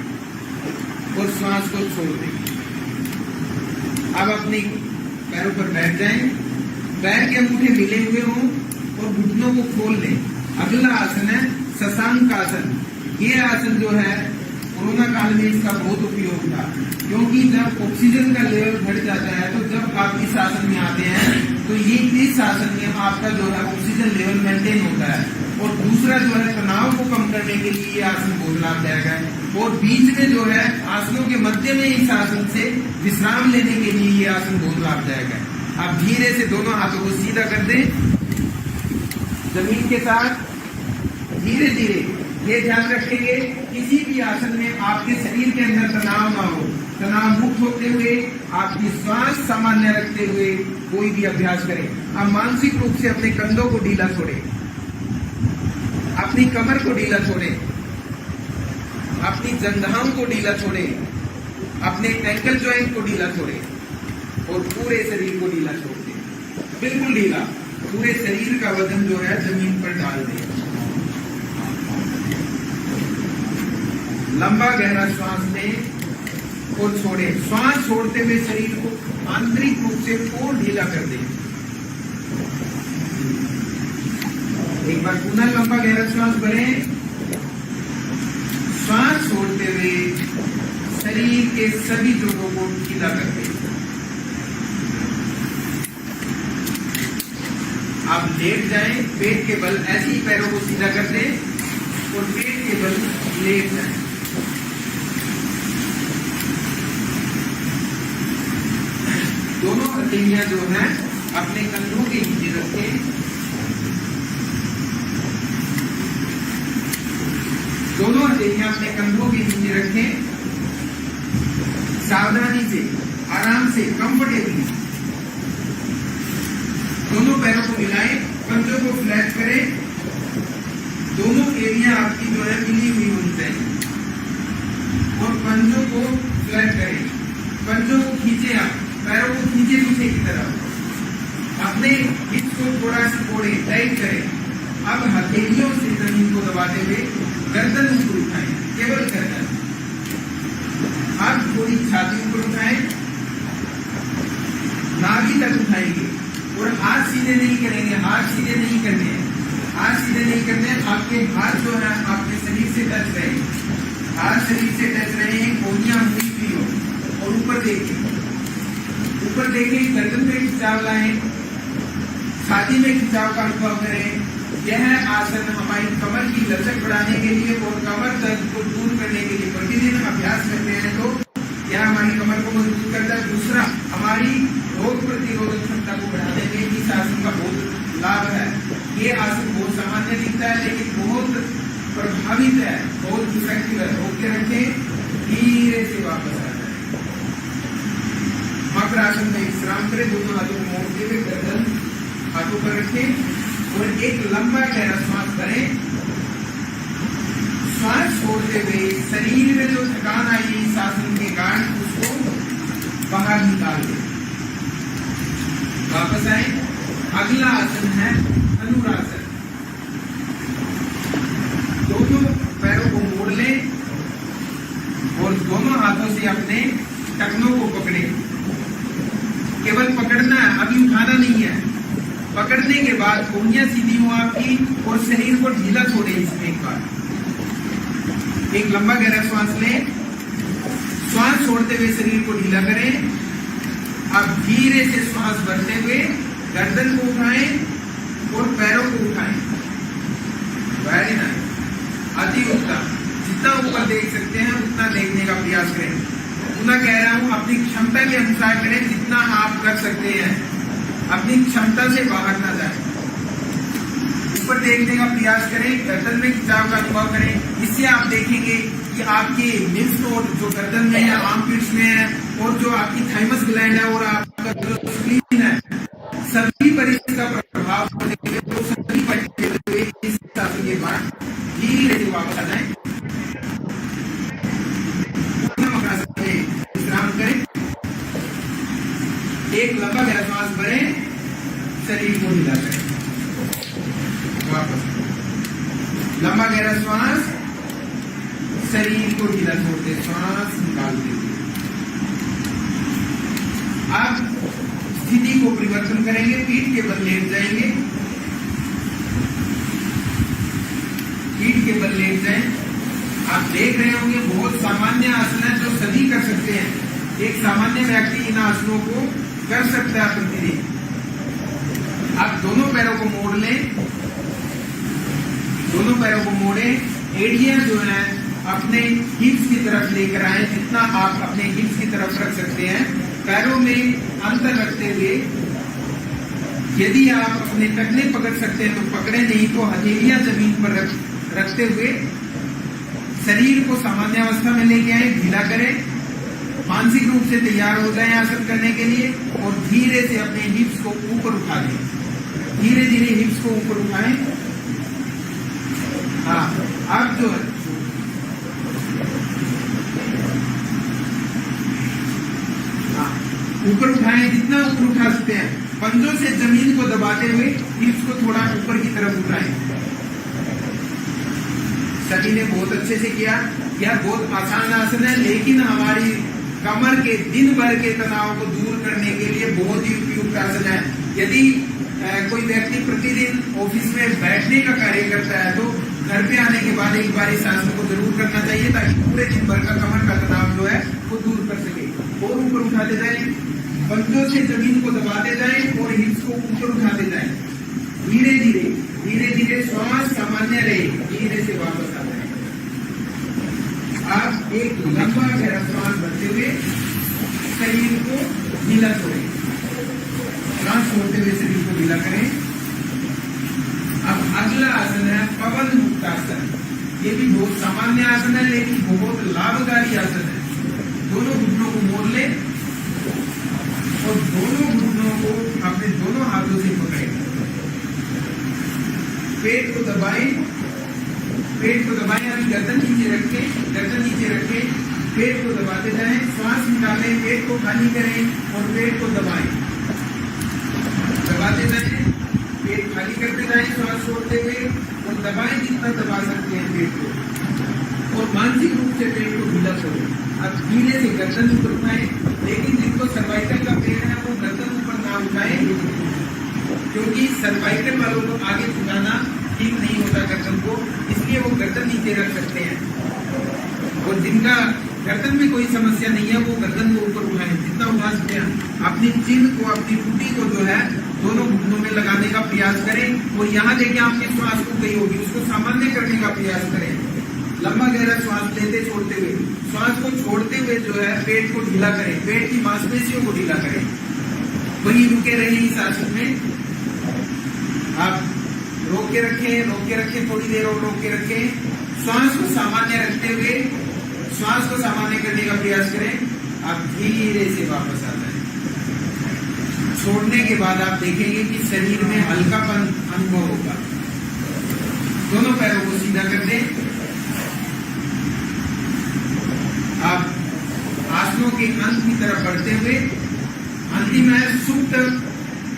और श्वास को छोड़ दें। अब अपनी पैरों पर बैठ जाएं, पैर के अंगूठे मिले हुए हों और घुटनों को खोल लें। अगला आसन है शशांक आसन। ये आसन जो है कोरोना काल में इसका बहुत उपयोग था, क्योंकि जब ऑक्सीजन का लेवल बढ़ जाता है तो जब आप इस आसन में आते हैं तो ये इस आसन में आपका जो है ऑक्सीजन लेवल मेंटेन होता है। और दूसरा जो है तनाव को कम करने के लिए ये आसन बहुत लाभदायक है। और बीच में जो है आसनों के मध्य में इस आसन से विश्राम लेने के लिए ये आसन बहुत लाभदायक है। आप धीरे से दोनों हाथों को सीधा कर दें जमीन के साथ। धीरे धीरे ये ध्यान रखेंगे किसी भी आसन में आपके शरीर के अंदर तनाव ना हो। तनाव मुक्त होते हुए आपकी श्वास सामान्य रखते हुए कोई भी अभ्यास करें। आप मानसिक रूप से अपने कंधों को ढीला छोड़ें, अपनी कमर को ढीला छोड़ें, अपनी जंघाओं को ढीला छोड़ें, अपने एंकल जॉइंट को ढीला छोड़ें और पूरे शरीर को ढीला छोड़ दें। बिल्कुल ढीला, पूरे शरीर का वजन जो है जमीन पर डाल दें। लंबा गहरा श्वास लें और छोड़ें। श्वास छोड़ते हुए शरीर को आंतरिक रूप से और ढीला कर दें। एक बार पुनः लंबा गहरा श्वास भरें। श्वास छोड़ते हुए शरीर के सभी जोड़ों को ढीला कर दें। आप लेट जाएं, पेट के बल ऐसे ही पैरों को सीधा कर दें और पेट के बल लेट जाएं। दोनों हथेलियां जो है अपने कंधों के नीचे रखें। दोनों हथेलियां अपने कंधों के नीचे रखें। सावधानी से, आराम से, कंफर्टेबली दोनों पैरों को मिलाएं, पंजों को फ्लैट करें। दोनों एरिया आपकी जो है मिली हुई होनी चाहिए और पंजों को फ्लैट करें। पंजों को खींचे, आप पैरों को खींचे पीछे की तरफ। अपने हिप्स को थोड़ा सा मोड़े, टाइट करें। अब हथेलियों से जमीन को दबाते हुए गर्दन ऊपर उठाएं, केवल गर्दन। हाथ थोड़ी छाती ऊपर उठाएं, नाभि तक उठाएंगे और हाथ सीधे नहीं करेंगे। हाथ सीधे नहीं करने हैं, हाथ सीधे नहीं करने। आपके हाथ जो है आपके शरीर से टच रहे, हाथ शरीर से टच रहे हैं, कोहनियां हुई भी हो और ऊपर देखें। ऊपर देखें, गर्दन में खिंचाव लाएं, छाती में खिंचाव का अनुभव करें। यह आसन हमारी कमर की लचक बढ़ाने के लिए और कमर दर्द को दूर करने के लिए प्रतिदिन अभ्यास करते हैं तो यह हमारी कमर को मजबूत करता है। दूसरा, हमारी रोग प्रतिरोधक क्षमता को बढ़ाने में इस आसन का बहुत लाभ है। ये आसन बहुत सामान्य दिखता है लेकिन बहुत प्रभावित है, बहुत इफेक्टिव है। रोक के रखें, धीरे से वापस आ जाए। मकर आसन में विश्राम करें। दोनों हाथों को मोड़ते हुए गर्दन हाथों पर रखें और एक लंबा गहरा श्वास भरें। श्वास छोड़ते हुए शरीर में जो थकान आई इस आसन के कारण उसको बाहर निकाल दें। वापस आए। अगला आसन है धनुरासन। दोनों पैरों को मोड़ लें और दोनों हाथों से अपने टखनों को पकड़ें। केवल पकड़ना है, अभी उठाना नहीं है। पकड़ने के बाद कोहनियां सीधी हो आपकी और शरीर को ढीला छोड़े। इसमें एक बार एक लंबा गहरा श्वास लें। श्वास छोड़ते हुए शरीर को ढीला करें। अब धीरे से श्वास भरते हुए गर्दन को उठाएं और पैरों को उठाएं। वेरी नाइस, अति उत्तम। जितना ऊपर देख सकते हैं उतना देखने का प्रयास करें। पुनः कह रहा हूं, अपनी क्षमता के अनुसार करें, जितना आप कर सकते हैं, अपनी क्षमता से बाहर ना जाए। ऊपर देखने का प्रयास करें, गर्दन में खिंचाव का अनुभव करें। इससे आप देखेंगे कि आपके लिम्फ नोड जो गर्दन में है, आर्मपिट्स में है, और जो आपकी थाइमस ग्लैंड है और आपका जो स्प्लीन है, सभी पर इसका प्रभाव पड़ेगा। तो सभी पर इस के बाद धीरे से वापस आ जाए, विश्राम करें, एक लंबा गहरा श्वास भरें, शरीर को हिला करें, वापस लंबा गहरा श्वास, शरीर को ढीला छोड़ते, श्वास निकालते। आप स्थिति को परिवर्तन करेंगे, पीठ के बल लेट जाएंगे, पीठ के बल लेट जाएं। आप देख रहे होंगे बहुत सामान्य आसन है जो सभी कर सकते हैं। एक सामान्य व्यक्ति इन आसनों को कर सकता है प्रतिदिन। आप दोनों पैरों को मोड़ लें, दोनों पैरों को मोड़ें, एड़ियां जो है अपने हिप्स की तरफ लेकर आए, जितना आप अपने हिप्स की तरफ रख सकते हैं। पैरों में अंतर रखते हुए, यदि आप अपने टखने पकड़ सकते हैं तो पकड़े, नहीं तो हथेलियां जमीन पर रखते हुए शरीर को सामान्य अवस्था में लेके आए, ढीला करें, मानसिक रूप से तैयार हो जाएं आसन करने के लिए, और धीरे से अपने हिप्स को ऊपर उठा दें। धीरे धीरे हिप्स को ऊपर उठाएं। हाँ, अब जो है ऊपर उठाएं, जितना ऊपर उठा सकते हैं। पंजों से जमीन को दबाते हुए हिप्स को थोड़ा ऊपर की तरफ उठाएं। सभी ने बहुत अच्छे से किया। यह बहुत आसान आसन है, लेकिन हमारी कमर के दिन भर के तनाव को दूर करने के लिए बहुत ही उपयुक्त आसन है। यदि कोई व्यक्ति प्रतिदिन ऑफिस में बैठने का कार्य करता है तो घर पे आने के बाद एक बार इस आसन को जरूर करना चाहिए, ताकि पूरे दिन भर का कमर का तनाव जो है वो दूर कर सके। और ऊपर उठाते जाएं, पंजों से जमीन को दबाते जाएं और हिप्स को ऊपर उठाते जाएं। धीरे धीरे धीरे धीरे श्वास सामान्य रहे, धीरे से वापस आ जाए। आप एक लंबा गहरा श्वास भरते हुए शरीर को ढीला छोड़ें, श्वास छोड़ते हुए शरीर को ढीला करें। अब अगला आसन है पवन मुक्त आसन। ये भी बहुत सामान्य आसन है, लेकिन बहुत लाभकारी आसन है। दोनों घुटनों को मोड़ लें और दोनों घुटनों को अपने दोनों हाथों से पकड़ें। पेट को दबाएं, पेट को दबाएं। अभी गर्दन नीचे रखें, गर्दन नीचे रखें, पेट को दबाते जाएं। श्वास निकालें, पेट को खाली करें और पेट को दबाएं, दबाते जाएं, पेट खाली करते जाएं, श्वास छोड़ते हुए, और दबाएं जितना दबा सकते हैं पेट को, और मानसिक रूप से पेट को ढीला छोड़ें। अब धीरे से गर्दन ऊपर उठाएं, लेकिन जिनको सर्वाइकल का पेन है वो गर्दन ऊपर ना उठाएं, क्योंकि सर्वाइकल वालों को आगे झुकाना ठीक नहीं होता गर्दन को, इसलिए वो गर्दन नीचे रख सकते हैं। और जिनका गर्दन में कोई समस्या नहीं है वो गर्दन को ऊपर उठाएं, जितना उठा सकते हैं। अपनी चिन्ह को, अपनी टूटी को जो है दोनों घुटनों में लगाने का प्रयास करें, और यहाँ देखिए आपकी श्वास को गई होगी, उसको सामान्य करने का प्रयास करें। लंबा गहरा श्वास लेते छोड़ते हुए, श्वास को छोड़ते हुए जो है पेट को ढीला करें, पेट की मांसपेशियों को ढीला करें। वहीं रुके रहिए इस आसन में। आप रोक के रखें, थोड़ी देर और रोक के रखें। श्वास को सामान्य रखते हुए श्वास को सामान्य करने का प्रयास करें। आप धीरे से वापस आ जाए। छोड़ने के बाद आप देखेंगे कि शरीर में हल्कापन अनुभव होगा। दोनों पैरों को सीधा कर दें। आप आसनों के अंत की तरफ बढ़ते हुए, अंतिम है सुप्त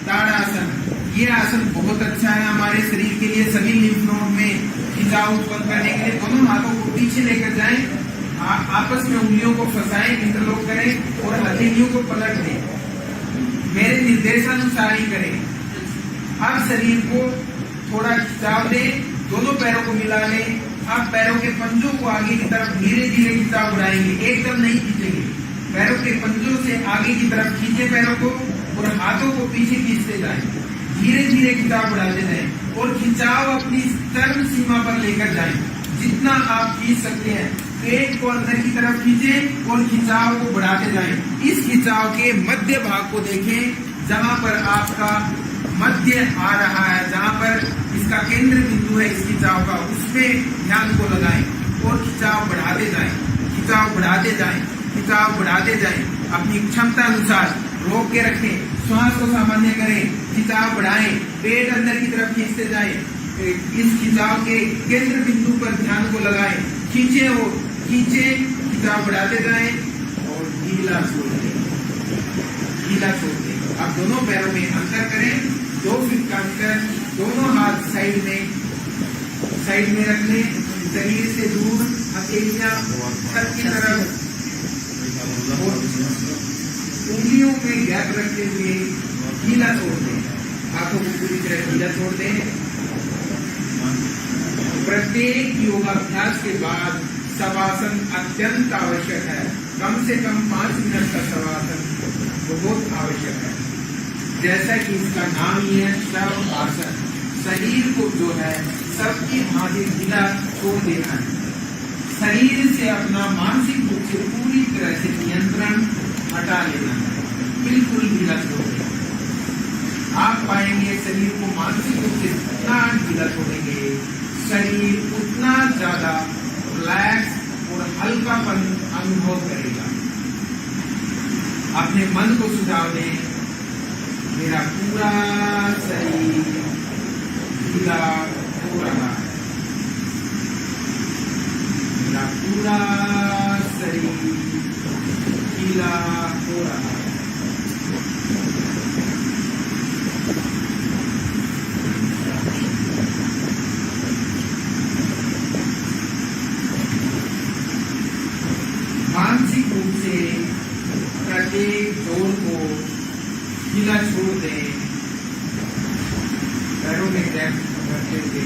ताड़ासन। ये आसन बहुत अच्छा है हमारे शरीर के लिए, सभी लिम्फ नोड में खिंचाव उत्पन्न करने के लिए। दोनों हाथों को पीछे लेकर जाएं, आपस में उंगलियों को फंसाएं, इंटरलॉक करें और हथेलियों को पलट दें। मेरे निर्देशानुसार ही करें। अब शरीर को थोड़ा खिंचाव दें, दोनों पैरों को मिला लें। आप पैरों के पंजों को आगे की तरफ धीरे धीरे खिंचाव बढ़ाएंगे, एकदम नहीं खींचेंगे। पैरों के पंजों से आगे की तरफ खींचे पैरों को और हाथों को पीछे खींचते जाएं। धीरे धीरे खिंचाव बढ़ाते जाएं और खिंचाव अपनी चरम सीमा पर लेकर जाएं। जितना आप खींच सकते हैं पेट को अंदर की तरफ खींचें और खिंचाव को बढ़ाते जाएं। इस खिंचाव के मध्य भाग को देखें, जहां पर आपका मध्य आ रहा है, जहां पर इसका केंद्र बिंदु है इस खिंचाव का, उसमें ध्यान को लगाएं और खिंचाव बढ़ाते जाएं, खिंचाव बढ़ाते जाएं, खिंचाव बढ़ाते जाएं। अपनी क्षमता अनुसार रोक के रखें, श्वास को सामान्य करें, खिंचाव बढ़ाएं, पेट अंदर की तरफ खींचते जाएं। इस खिंचाव के केंद्र बिंदु पर ध्यान को लगाएं, खींचे और खींचे, खिंचाव बढ़ाते जाएं और ढीला छोड़ दें, ढीला छोड़ दें। आप दोनों पैरों में अंतर करें, 2 फीट का अंतर, दोनों हाथ साइड में रख लें, शरीर से दूर, हथेलियां छत की तरफ, उंगलियों में गैप रखते हुए ढीला छोड़ दें, हाथों को पूरी तरह ढीला छोड़ दें। प्रत्येक योगाभ्यास के बाद शवासन अत्यंत आवश्यक है, कम से कम 5 मिनट का शवासन बहुत आवश्यक है। जैसा कि इसका नाम ही है शव आसन, शरीर को जो है सबकी भांति ढीला छोड़ देना है, शरीर से अपना मानसिक रूप से पूरी तरह से नियंत्रण हटा लेना है, बिल्कुल ढीला छोड़ देना। आप पाएंगे शरीर को मानसिक रूप से जितना ढीला छोड़ेंगे, शरीर उतना ज्यादा रिलैक्स और हल्कापन अनुभव करेगा। अपने मन को सुझाव दें, मेरा पूरा शरीर ढीला हो रहा है, मेरा पूरा शरीर ढीला हो रहा है। मानसिक रूप से प्रत्येक जोड़ को ढीला छोड़ दें, पैरों में गैप रखते हुए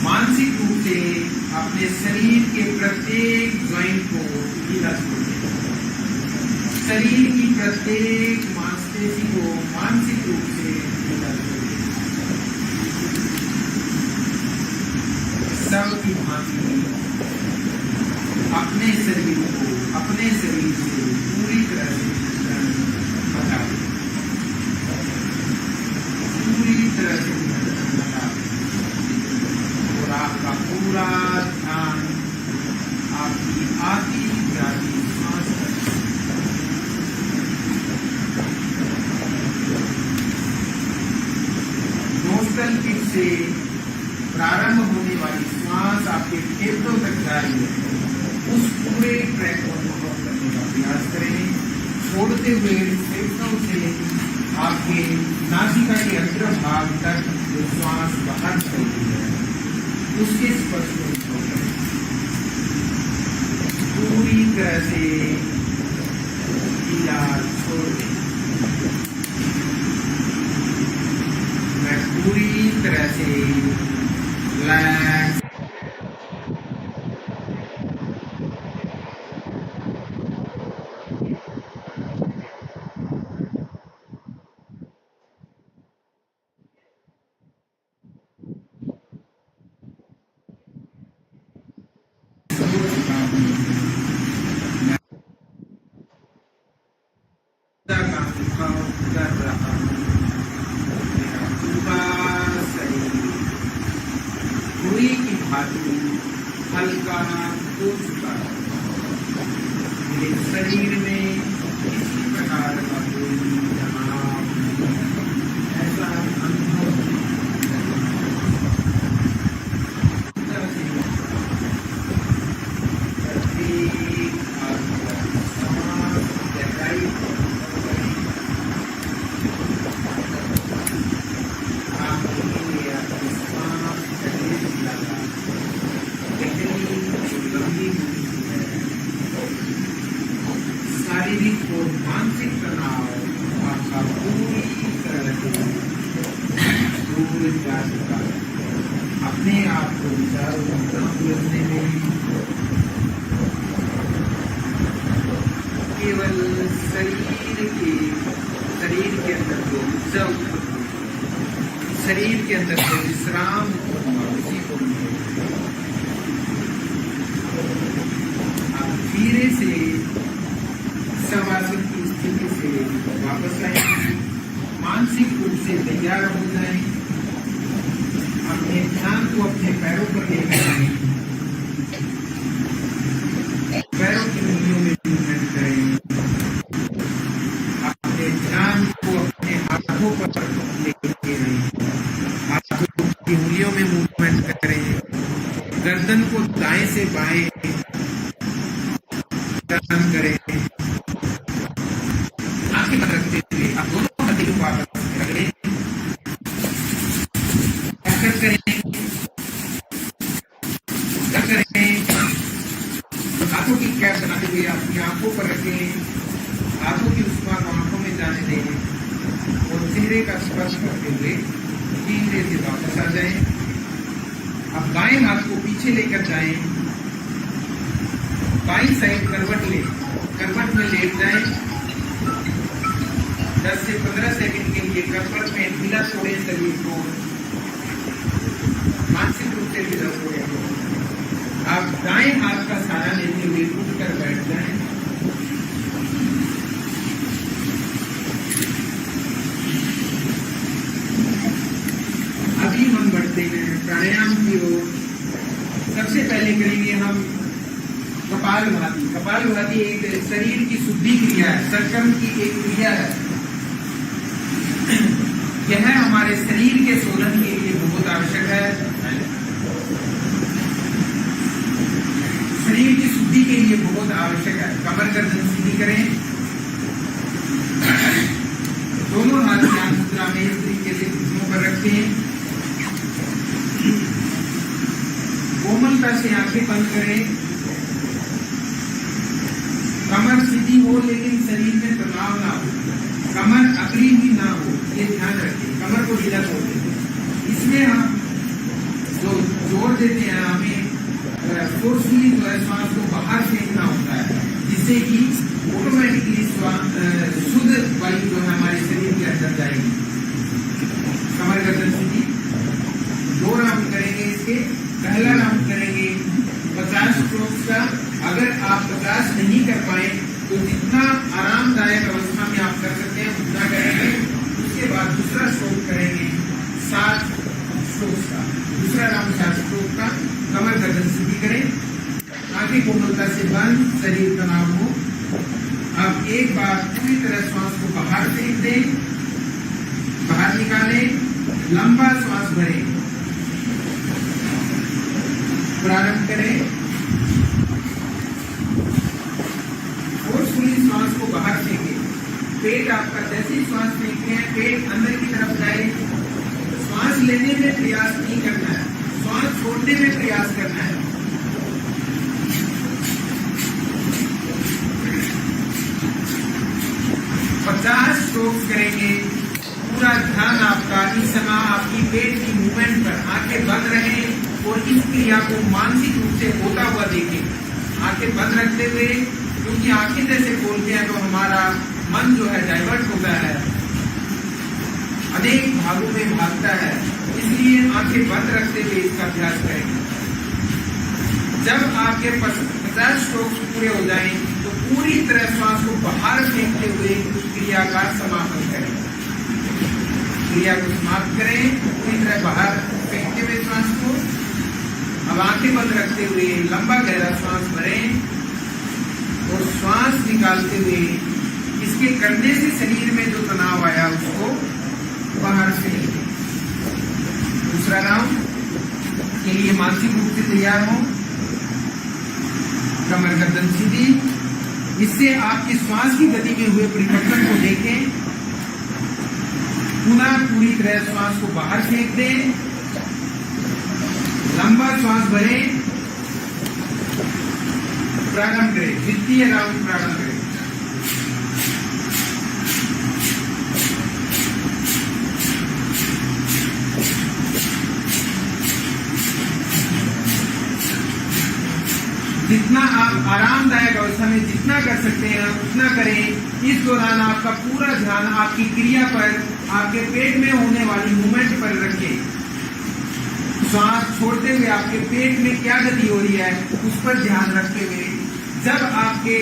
मानसिक रूप से अपने शरीर के प्रत्येक ज्वाइंट को ढीला छोड़ दें, शरीर की प्रत्येक मांसपेशी को मानसिक रूप से ढीला छोड़ दें। सब की भांति अपने शरीर को अपने शरीर से पूरी तरह से हटा दें, पूरी तरह से हटा दें और आपका पूरा ध्यान आपकी आती जाती सांस पर। नोस्टल पिच से प्रारंभ होने वाली श्वास आपके फेफड़ों तक जा रही है, उस पूरे ट्रैक को अनुभव करने का प्रयास करें, छोड़ते हुए फेफड़ों से आपके नासिका के अग्रभाग तक जो श्वास बाहर चलती है उसके स्पर्श को अनुभव करें, पूरी तरह से ढीला छोड़ दें। मैं पूरी तरह से रिलैक्स कर रहा हूँ। मेरा पूरा शरीर रुई की भांति हल्का हो चुका है, मेरे शरीर में किसी प्रकार का कोई तनाव ऐसा अनुभव शारीरिक और मानसिक तनाव आपका पूरी तरह से दूर जा चुका है। अपने आप को विचारों में उलझने में केवल शरीर के शरीर के अंदर जो ऊर्जा उत्पन्न होती है, शरीर के अंदर जो विश्राम उत्पन्न हुआ, उसी को आप धीरे से शवासन की स्थिति से वापस आएंगे, मानसिक रूप से तैयार हो जाएं, अपने ध्यान को अपने पैरों पर लेकर आए, पैरों की उंगलियों में मूवमेंट करें, अपने ध्यान को अपने हाथों पर लेके आए, हाथों की उंगलियों में मूवमेंट करें, गर्दन को दाएं से बाएं टर्न करें, आंखें बंद रखते हुए आप दोनों हड्डियों को वापस रखें, कसरत करें, हाथों की कैप बनाते हुए अपनी आंखों पर रखें, हाथों की उष्मा को आंखों में जाने दें और चेहरे का स्पर्श करते हुए धीरे से वापस आ जाएं। अब बाएं हाथ को पीछे लेकर जाएं, बाईं साइड करवट में लेट जाएं, 10 से 15 सेकंड के लिए करवट में ढीला छोड़ें शरीर को, मानसिक रूप से ढीला छोड़ें। आप दाएं हाथ का सहारा लेते हुए उठकर बैठ जाएं। अभी हम बढ़ते हैं प्राणायाम की ओर। सबसे पहले करेंगे हम कपालभाति। कपालभाति एक शरीर की शुद्धि क्रिया है, संक्रम की एक क्रिया है। यह हमारे शरीर के शोधन के लिए बहुत आवश्यक है, शरीर की शुद्धि के लिए बहुत आवश्यक है। कमर गर्दन सीधी करें, दोनों हाथ ध्यान मुद्रा में इस तरीके से घुटनों पर रखें, कोमलता से आंखें बंद करें, कमर सीधी हो लेकिन शरीर में तनाव ना हो, कमर अकड़ी हुई ना हो, ये ध्यान रखें। कमर को ढीला छोड़ दें। इसमें हम जो जोर देते हैं, हमें फोर्सफुली जो है श्वास को बाहर फेंकना होता है, जिससे कि ऑटोमेटिकली शुद्ध वायु जो है हमारे शरीर के अंदर जाएगी। कमर गर्दन सीधी। 2 राउंड करेंगे इसके। पहला राउंड करेंगे 50 स्ट्रोक्स का। अगर आप 50 नहीं कर पाए तो जितना आरामदायक अवस्था में आप कर सकते हैं उतना करेंगे। उसके बाद दूसरा स्ट्रोक करेंगे 7 स्ट्रोक्स का। दूसरा राउंड 7 स्ट्रोक का। कमर गर्दन सीधी करें, आंखें कोमलता से बंद, शरीर तनाव हो। अब एक बार पूरी तरह श्वास को बाहर फेंक दें, बाहर निकालें, लंबा श्वास भरें। प्रारंभ करें, फोर्सफुली श्वास को बाहर फेंकें। पेट आपका जैसे ही श्वास फेंक रहे हैं, पेट अंदर की तरफ जाए। श्वास लेने में प्रयास नहीं करना है, श्वास छोड़ने में प्रयास करना है। पचास स्ट्रोक्स करेंगे। पूरा ध्यान आपका इस समय आपकी पेट की मूवमेंट पर। आंखें बंद रहें और इस क्रिया को मानसिक रूप से होता हुआ देखें। आंखें बंद रखते हुए, क्योंकि आंखें जैसे खोलते हैं तो हमारा मन जो है डाइवर्ट होता है, अनेक भागों में भागता है, इसलिए आंखें बंद रखते हुए इसका अभ्यास करेंगे। जब आपके 50 स्ट्रोक्स पूरे हो जाएं तो पूरी तरह श्वास को बाहर फेंकते हुए उस क्रिया का समापन करें। क्रिया को समाप्त करें, पूरी तरह बाहर फेंकते हुए श्वास को। अब आंखें बंद रखते हुए लंबा गहरा श्वास भरें और श्वास निकालते हुए इसके करने से शरीर में जो तनाव आया उसको बाहर फेंकें। दूसरा राउंड के लिए मानसिक रूप से तैयार हो। कमर गर्दन सीधी। इससे आपकी श्वास की गति में हुए परिवर्तन को देखें। पुनः पूरी तरह श्वास को बाहर फेंक दें, लंबा श्वास भरें। प्रारंभ करें, द्वितीय राउंड प्रारंभ करें। जितना आप आरामदायक अवस्था में जितना कर सकते हैं उतना करें। इस दौरान आपका पूरा ध्यान आपकी क्रिया पर, आपके पेट में होने वाली मूवमेंट पर रखें। श्वास छोड़ते हुए आपके पेट में क्या गति हो रही है उस पर ध्यान रखते हुए जब आपके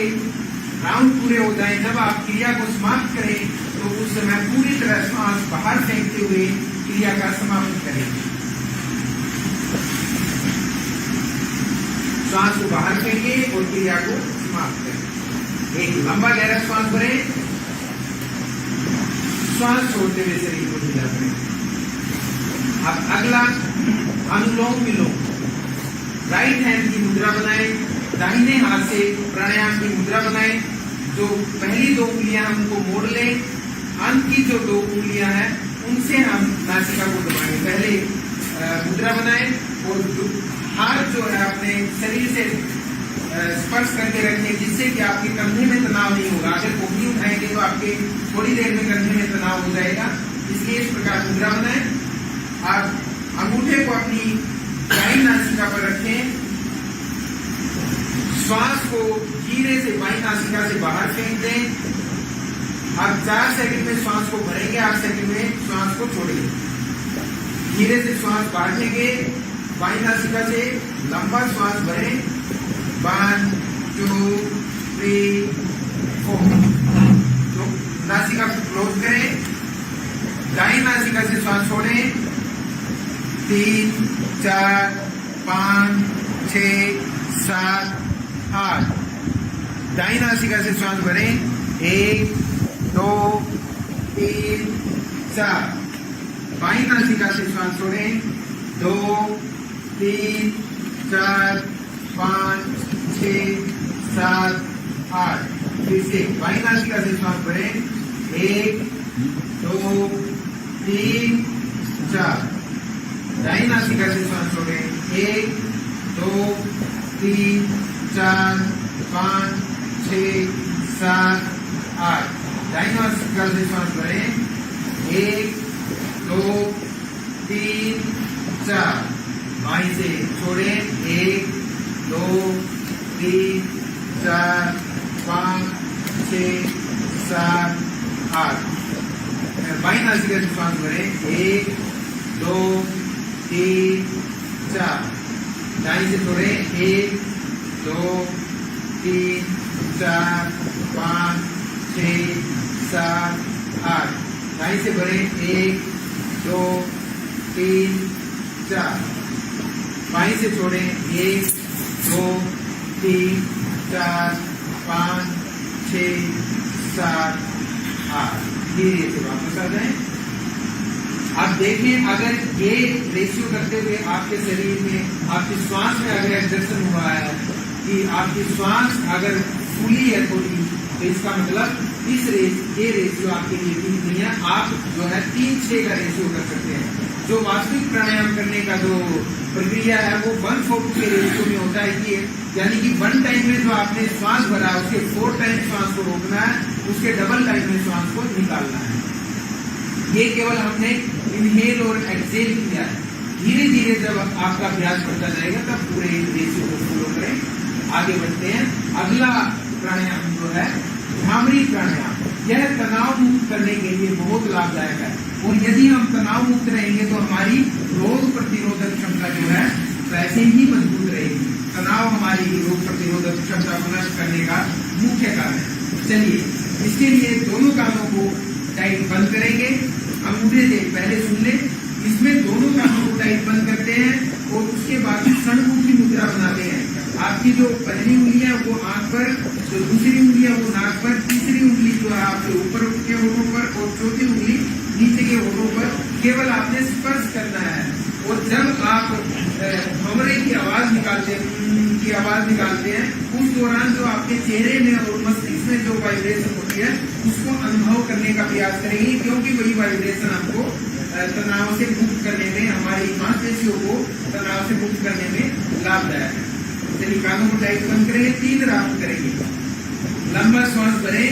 राउंड पूरे हो जाए, जब आप क्रिया को समाप्त करें तो उस समय पूरी तरह श्वास बाहर फेंकते हुए क्रिया का समाप्त करें। श्वास को बाहर फेंकिए और क्रिया को समाप्त करें। एक लंबा गहरा श्वास भरें, श्वास छोड़ते हुए शरीर को ढीला करें। अब अगला अनुलोम विलोम। राइट हैंड की मुद्रा बनाएं, दाहिने हाथ से प्राणायाम की मुद्रा बनाएं। जो पहली 2 उंगलियां हम उनको मोड़ लें, अंत की जो 2 उंगलियां हैं उनसे हम नासिका को दबाएं। पहले मुद्रा बनाएं और हाथ जो है अपने शरीर से स्पर्श करके रखें जिससे कि आपके कंधे में तनाव नहीं होगा। अगर कोहनी उठाएंगे तो आपके थोड़ी देर में कंधे में तनाव हो जाएगा, इसलिए इस प्रकार मुद्रा बनाएं। आप अंगूठे को अपनी दाईं नासिका पर रखें, श्वास को धीरे से बाईं नासिका से बाहर फेंक दें। आप 4 सेकंड में श्वास को भरेंगे, 8 सेकंड में श्वास को छोड़ेंगे। धीरे से श्वास बाहर फेंके, बाईं नासिका से लंबा श्वास भरें। 1 2 3 4। तो नासिका को क्लोज करें, दाईं नासिका से श्वास छोड़ें। 3 4 5 6 7 8। दाईं नासिका से श्वास भरें। 1 2 3 4। बाईं नासिका से श्वास छोड़ें। 2 3 4 5 6 7 8। फिर से बाईं नासिका से श्वास भरें। 1 2 3 4। दाईं नासिका से श्वास छोड़ें। 1 2 3 4 5 6 7 8। दाईं नासिका से श्वास भरें। 1 2 3 4। बाईं से छोड़ें। 1 2 3 4 5 6 7 8। बाईं नासिका से श्वास भरें। 1 2 3 4। दाईं से छोड़ें। 1 2 3 4 5 6 7 8। दाईं से भरें। 1 2 3 4। बाईं से छोड़ें। 1 2 3 4 5 6 7 8। धीरे से वापस आ जाएं। अब देखें अगर ये रेशियो करते हुए आपके शरीर में, आपकी श्वास में अगर एडजस्टन हुआ है कि आपकी श्वास अगर फूली है थोड़ी, तो इसका मतलब ये रेशियो आपके लिए ठीक नहीं है। आप जो है 3-6 का रेशियो कर सकते हैं। जो वास्तविक प्राणायाम करने का जो प्रक्रिया है वो 1/4 के रेशियो में होता है कि यानी कि 1 टाइम में जो आपने श्वास भरा उसके 4 टाइम श्वास को रोकना है, उसके डबल टाइम में श्वास को निकालना है। ये केवल हमने इनहेल और एक्सेल किया है। धीरे धीरे जब आपका अभ्यास बढ़ता जाएगा तब पूरे रेशियो को फॉलो करें। आगे बढ़ते हैं। अगला प्राणायाम जो है भ्रामरी प्राणायाम। यह तनाव मुक्त करने के लिए बहुत लाभदायक है और यदि हम तनाव मुक्त रहेंगे तो हमारी रोग प्रतिरोधक क्षमता जो है वैसे ही मजबूत रहेगी। तनाव हमारी रोग प्रतिरोधक क्षमता को नष्ट करने का मुख्य कारण है। चलिए इसके लिए दोनों कानों को टाइट बंद करेंगे। अंगूठे से पहले सुन ले। इसमें दोनों कानों को टाइट बंद करते हैं और उसके बाद षणमुख की मुद्रा बनाते हैं। आपकी जो पहली उंगली है वो आंख पर, जो दूसरी उंगली है वो नाक पर, तीसरी उंगली जो है आपके ऊपर के होठों पर और चौथी उंगली नीचे के होठों पर केवल आपने स्पर्श करना है। और जब आप भंवरे की आवाज निकालते हैं उस दौरान जो आपके चेहरे में और मस्तिष्क में जो वाइब्रेशन होती है उसको अनुभव करने का प्रयास करेंगे, क्योंकि वही वाइब्रेशन आपको तनाव से मुक्त करने में, हमारी मांसपेशियों को तनाव से मुक्त करने में लाभदायक है। चलिए कानों को टाइट बंद करेंगे। 3 राउंड करेंगे। लंबा श्वास भरें।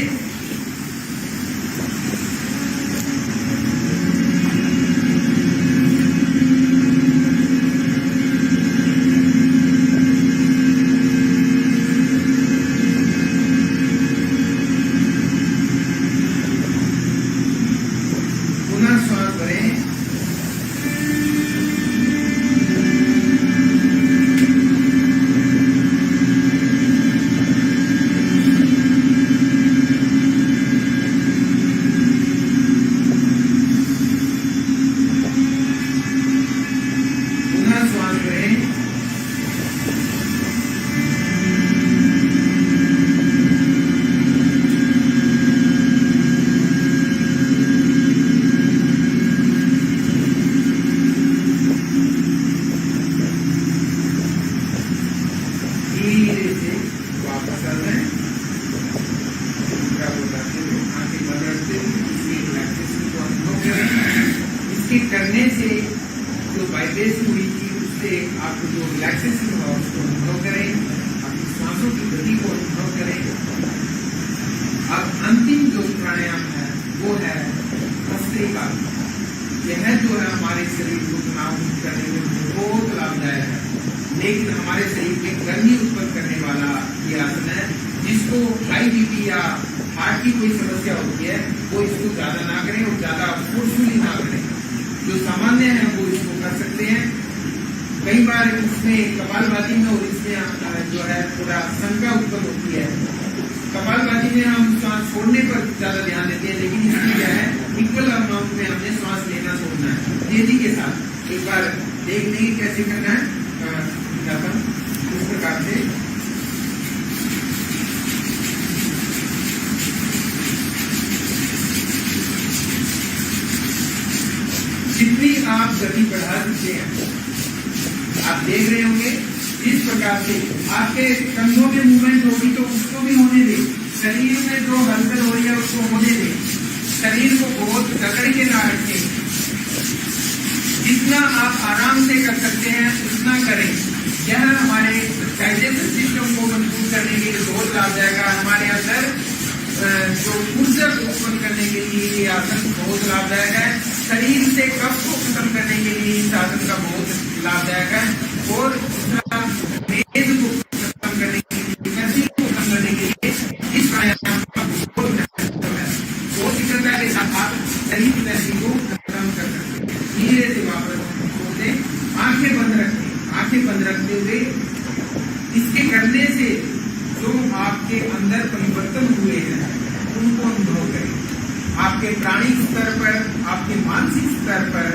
से आपको जो रिलैक्सेशन हुआ उसको अनुभव करें, आपकी सांसों की गति को अनुभव करें। अब अंतिम जो प्राणायाम है वो है भस्त्रिका। यह जो है हमारे शरीर को तनाव मुक्त करने में बहुत लाभदायक है, लेकिन हमारे शरीर में गर्मी उत्पन्न करने वाला ये आसन है। जिसको हाई बीपी या हार्ट की कोई समस्या होती है वो इसको ज्यादा ना करें और ज्यादा फोर्सफुली ना करें। जो सामान्य है वो इसको कर सकते हैं। कई बार इसमें कपालभाति में और इसमें जो है थोड़ा शंका उत्पन्न होती है। कपालभाति में हम श्वास छोड़ने पर ज्यादा ध्यान देते हैं, लेकिन इसमें क्या है इक्वल अमाउंट में हमने श्वास लेना छोड़ना है तेजी के साथ। एक बार देख लेंगे कैसे करना है इस प्रकार से। जितनी आप गति बढ़ा सकते हैं, आप देख रहे होंगे इस प्रकार से आपके कंधों में मूवमेंट होगी तो उसको भी होने दें। शरीर में जो हलचल हो रही है उसको होने दें। शरीर को बहुत जकड़ के ना रखें। जितना आप आराम से कर सकते हैं उतना करें। यह हमारे डाइजेस्टिव सिस्टम को मजबूत करने के लिए बहुत लाभदायक है। हमारे अंदर जो ऊर्जा उत्पन्न करने के लिए ये आसन बहुत लाभदायक है। शरीर से कफ को खत्म करने के लिए इस आसन का बहुत लाभदायक है और मेद को खत्म करने के लिए, गर्मी को खत्म करने के लिए इस प्राणायाम का बहुत महत्व है। बहुत शीघ्रता के साथ आप शरीर की गर्मी को खत्म कर सकते हैं। धीरे से वापस छोड़ दें, आंखें बंद रखें। आंखें बंद रखते हुए इसके करने से जो आपके अंदर परिवर्तन हुए हैं उनको अनुभव करें। आपके प्राणिक स्तर पर, आपके मानसिक स्तर पर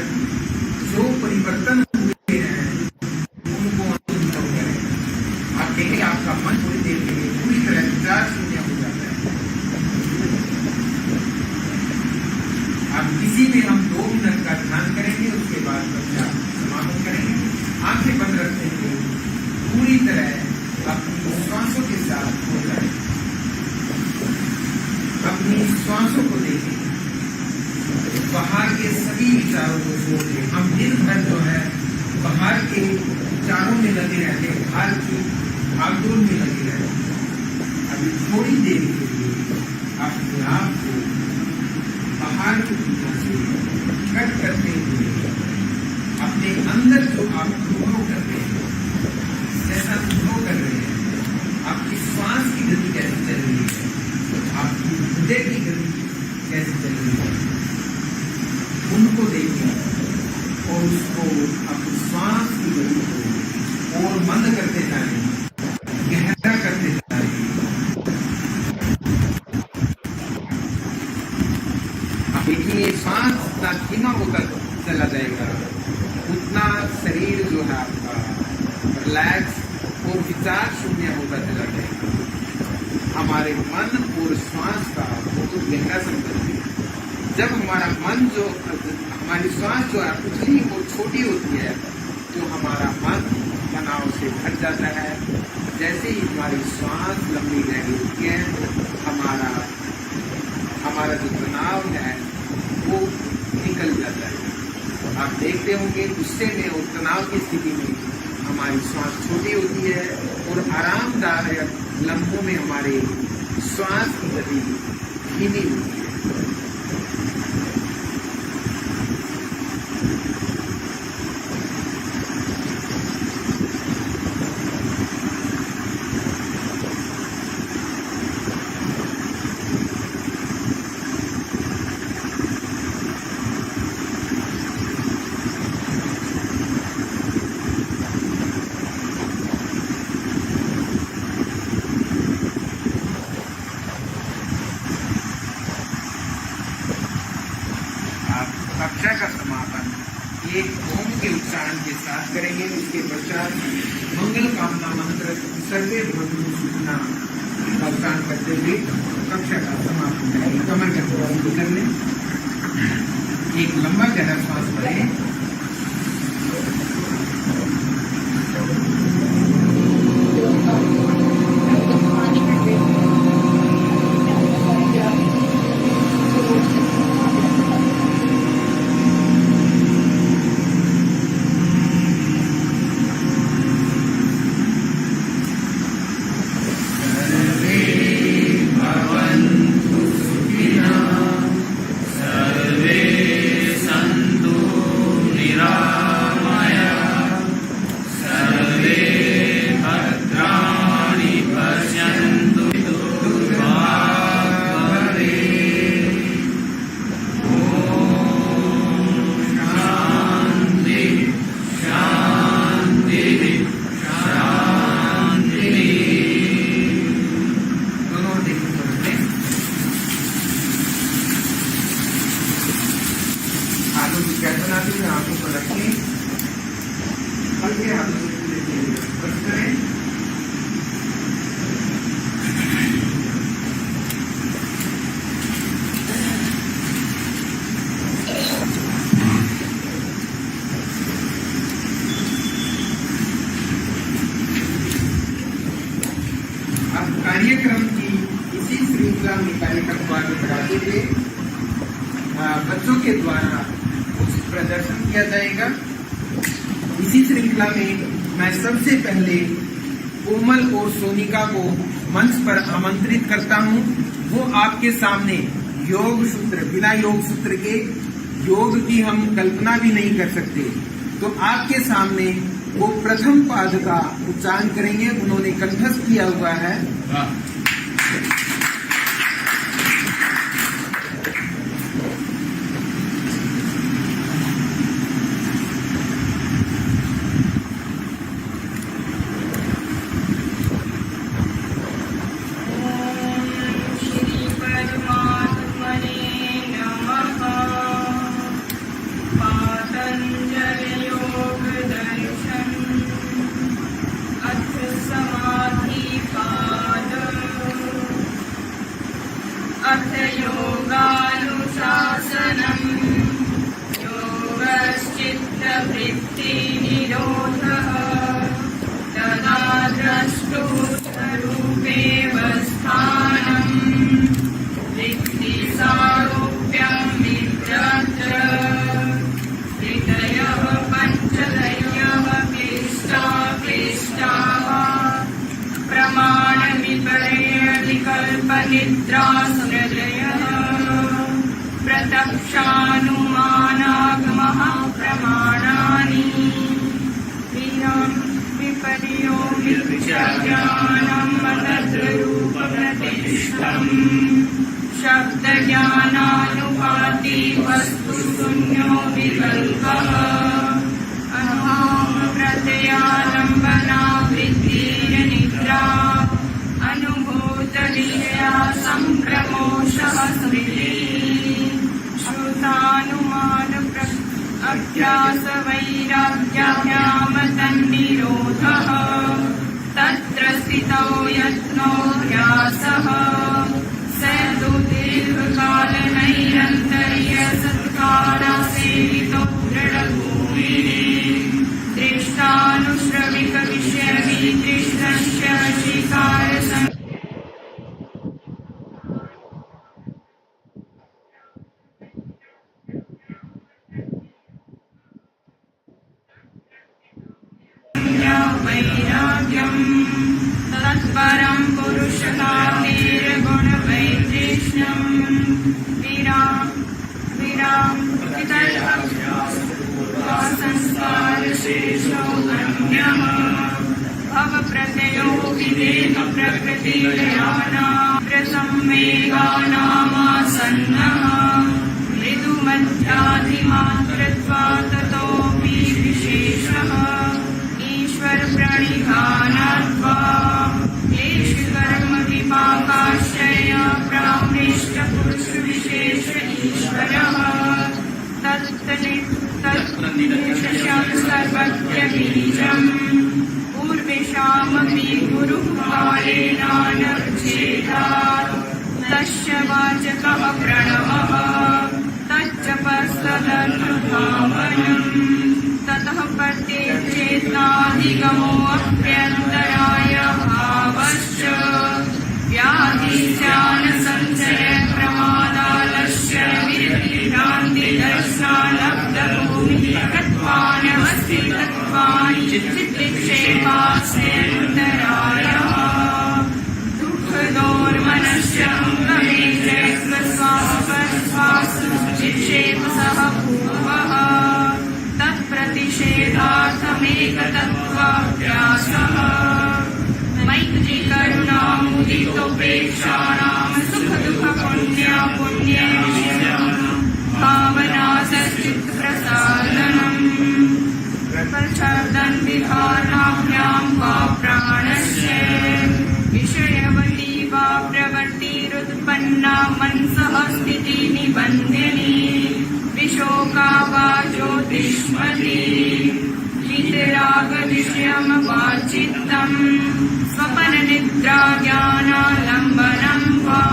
जो परिवर्तन हुए हैं उनको अनुभव करें। आप देखें आपका मन थोड़ी देर के लिए पूरी तरह विचार शून्य हो जाता है। अब किसी में हम 2 मिनट का ध्यान करेंगे, उसके बाद कक्षा समापन करेंगे। आंखें बंद रखते हुए पूरी तरह अपनी श्वासों के साथ हो जाए। अपनी श्वासों को देखें, बाहर के सभी विचारों को छोड़ दें। हम दिन भर जो है बाहर के विचारों में लगे रहते हैं, बाहर की भागदौड़ में लगे रहते हैं। अभी थोड़ी देर के लिए अपने आप को बाहर की दुनिया से कट करते हुए अपने अंदर जो आप अनुभव करते हैं, जैसा अनुभव कर रहे हैं, आपकी श्वास की गति कैसे चल रही है, आपकी हृदय की गति कैसे चल रही है, उनको देखें और उसको अपनी श्वास की गति को और मंद करते जाएं, गहरा करते जाएं। आप देखिए श्वास जितना धीमा होकर चला जाएगा उतना शरीर जो है आपका रिलैक्स और विचार शून्य होता चला जाएगा। हमारे मन और श्वास का बहुत गहरा संबंध है। जब हमारा मन जो हमारी श्वास जो है उतनी और छोटी होती है तो हमारा मन तनाव से भर जाता है। जैसे ही हमारी श्वास लंबी गहरी होती है हमारा जो तनाव है वो निकल जाता है। आप देखते होंगे गुस्से में और तनाव की स्थिति में हमारी श्वास छोटी होती है और आरामदायक लम्हों में हमारे श्वास की गति धीमी होती है। कक्षा का समापन एक ओम के उच्चारण के साथ करेंगे। उसके पश्चात मंगल कामना मंत्र सर्वे भवन्तु सुखिनः का उच्चारण करते हुए कक्षा का समापन करेंगे। कमर का थोड़ा ऊपर कर लें, एक लंबा गहरा श्वास भरें। स्पर्श करें। अब कार्यक्रम की इसी श्रृंखला में कार्यक्रम को आगे बढ़ाते हुए बच्चों के द्वारा कुछ प्रदर्शन किया जाएगा। इसी श्रृंखला में मैं सबसे पहले कोमल और सोनिका को मंच पर आमंत्रित करता हूं। वो आपके सामने योग सूत्र, बिना योग सूत्र के योग की हम कल्पना भी नहीं कर सकते, तो आपके सामने वो प्रथम पाद का उच्चारण करेंगे। उन्होंने कंठस्थ किया हुआ है। अथ योगानुशासनम् योगश्चित्तवृत्तिनिरोधः तदा द्रष्टुस्वरूपेव स्थानम् वृत्तिसारूप्यम् विद्यत्र हृदयः पञ्चदयः क्लिष्टाः प्रमाणविपर्ययविकल्पनिद्रासृजयः प्रत्यक्षानुमानागमः प्रमाणानि विपर्योगिज्ञानम् तद्रूपप्रतिष्ठम् शब्दज्ञानानुपाति वस्तुशून्यो विकल्पः प्रत्ययालम्बना वृत्तिर्निद्रा अनुभूतलीलया संक्रमोषः स्मृतिः श्रुतानुमान अभ्यास वैराग्याभ्यामतन्निरोधः तत्र स्थितौ यत्नोऽभ्यासः स तु दीर्घकालनैरन्तर्यसत्कारासेवितो दृढभूमिः दृष्टानुश्रविकविषयवितृष्णस्य शिकारसं वैराग्यम् तत्परं पुरुषकार्तिर्गुणवैतृष्ण्यम् संस्कारशेषो अन्यः भवप्रत्ययो विदेह प्रसंवेगानामासन्नः मृदुमध्याधिमात्रत्वात् ततोऽपि विशेषः ईश्वरप्रणिधानात्वा क्लेशकर्मविपाकाश्रय प्रामृष्टपुरुषविशेष ईश्वरः सर्वज्ञबीजम् पूर्वेषामपि गुरुकालेनानवच्छेदात् तस्य वाचकः प्रणवः तच्चपस्तदनुधावनम् ततः प्रत्येचेताधिगमोऽप्यन्तराय भावश्च व्याधिज्ञानसंशय प्रमादालस्य विरतिभ्रान्तिदर्शनालब्धभूमिकत्वानवस्थितत्वानि चित्तिक्षेपास्यन्तरायः दुःखदोर्मनश्यङ्गमेश्वासु चिक्षेपसः पूर्वः तत्प्रतिषेधार्थमेकतत्त्वाभ्यासः मैत्रीकरुणामुदितोपेक्षाणां सुखदुःखपुण्य भावना सच्चित्प्रसादनम् प्रच्छादन् विधानाभ्यां वा प्राणस्य विषयवती वा प्रवृत्तिरुत्पन्ना मनसः स्थितिनिबन्धिनी विशोका वा ज्योतिष्मती वीतरागविषयमवाचित्तम् स्वपननिद्रा ज्ञानालम्बनं वा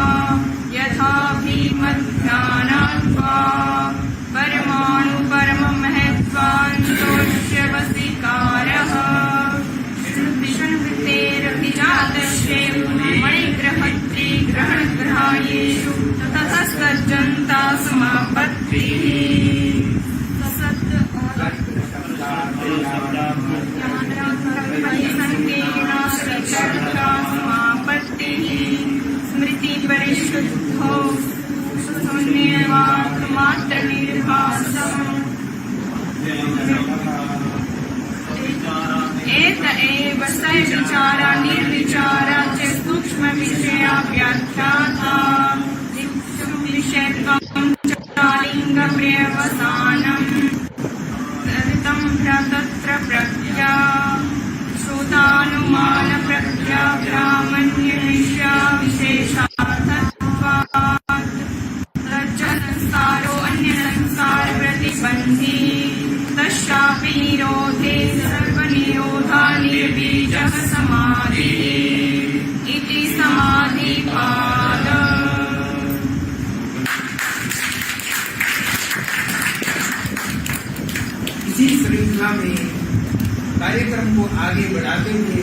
यथा भीमध्यानात् वा परमाणु परममहत्त्वान्तोष्यवसिकारः विष्णुवृत्तेरभिजातस्य मणिग्रहत्रे ग्रहणग्रहायेषु ततस्तज्जन्ता समापत्तिः समापत्तिः स्मृति परिशुद्धो शून्यमात्र निर्भासम् एत एव स विचारा निर्विचारा च सूक्ष्म विषया व्याख्याता विषयत्वं चालिङ्ग पर्यवसानम् तत्र प्रज्ञा श्रोतानुमान प्रज्ञा ब्राह्मण्य विषया विशेषार्थत्वात् तच्च संसारो अन्य संसार प्रतिबन्धी तस्यापि निरोधे सर्वनिरोधा निर्बीजः समाधिः इति समाधिपाद। इसी श्रृंखला में कार्यक्रम को आगे बढ़ाते हुए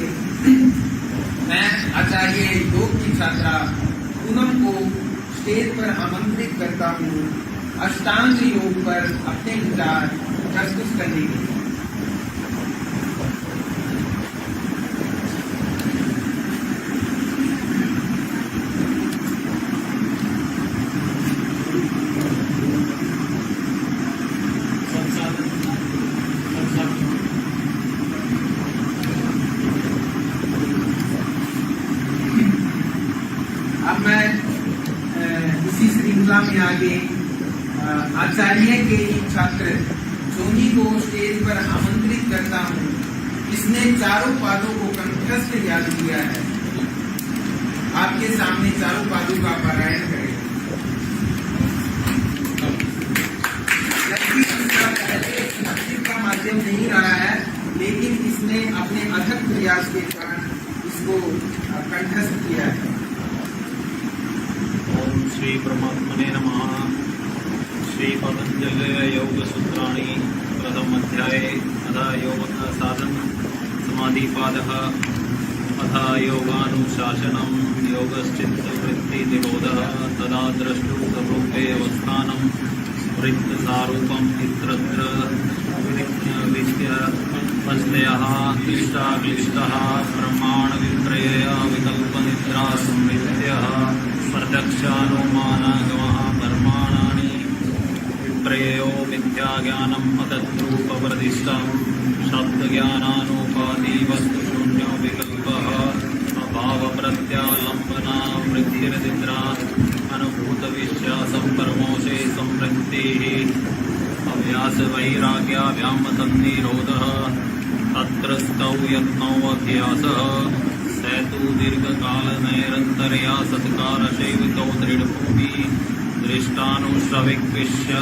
मैं आचार्य योग की छात्रा पूनम को स्टेज पर आमंत्रित करता हूँ अष्टांग योग पर अपने विचार प्रस्तुत करने के लिए। अब मैं इसी श्रृंखला में आगे आचार्य के छात्र सोनी को स्टेज पर आमंत्रित करता हूँ। इसने चारों पादों को कंठस्थ याद किया है। आपके सामने चारों पादों का पारायण करें। का माध्यम नहीं रहा है, लेकिन इसने अपने अथक प्रयास के कारण इसको कंठस्थ किया है। ओम श्री परमात्मने नमः। श्री पतंजलि योग सूत्राणि प्रथम अध्याये अथ योग साधन समाधिपादः अथ योगानुशासनं योगश्चित्तवृत्ति निरोधः तदा द्रष्टुस्वरूपे अवस्थानं वृत्तसारूपम् इत्यत्र विद्यः क्लिष्टाक्लिष्टः प्रमाणविक्रय विकल्पनिद्रा संविद्यः प्रत्यक्षानुमानागमः परमाणानि विप्रयो मिथ्याज्ञानम् अतद्रूपप्रदिष्टम् शब्दज्ञानानुपाधि वस्तुशून्यो विकल्पः अभावप्रत्यालम्बना वृत्तिर्निद्रा अनुभूतविश्वासम्परमोषे संवृत्तिः अभ्यासवैराग्याभ्यां तन्निरोधः तत्र स्तौ यत्नौ अभ्यासः सेतु दीर्घकालनैरन्तर्या सत्कारसेवितौ दृढभूमि दृष्टानुश्रविक्विश्य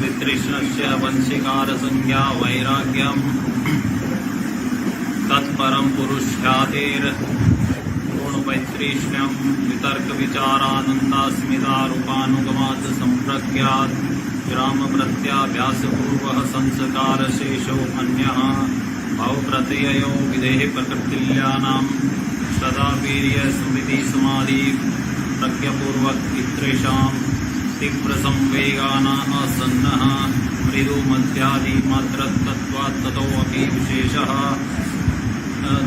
वितृष्णस्य वंशिकारसंज्ञा वैराग्यम् तत्परं पुरुष्यातेर्गुणवैतृष्ण्यं वितर्कविचारानन्दास्मितारूपानुगमात् सम्प्रज्ञात् ग्रामप्रत्याभ्यासपूर्वः संस्कारशेषो अन्यः भावप्रत्ययो विधेः प्रकृतिल्यानां सदा वीर्य स्मृति समाधि प्रज्ञपूर्वक इत्रेषां तीव्रसंवेगाना आसन्नः मृदु मध्यादि मात्रत्वात् ततोऽपि विशेषः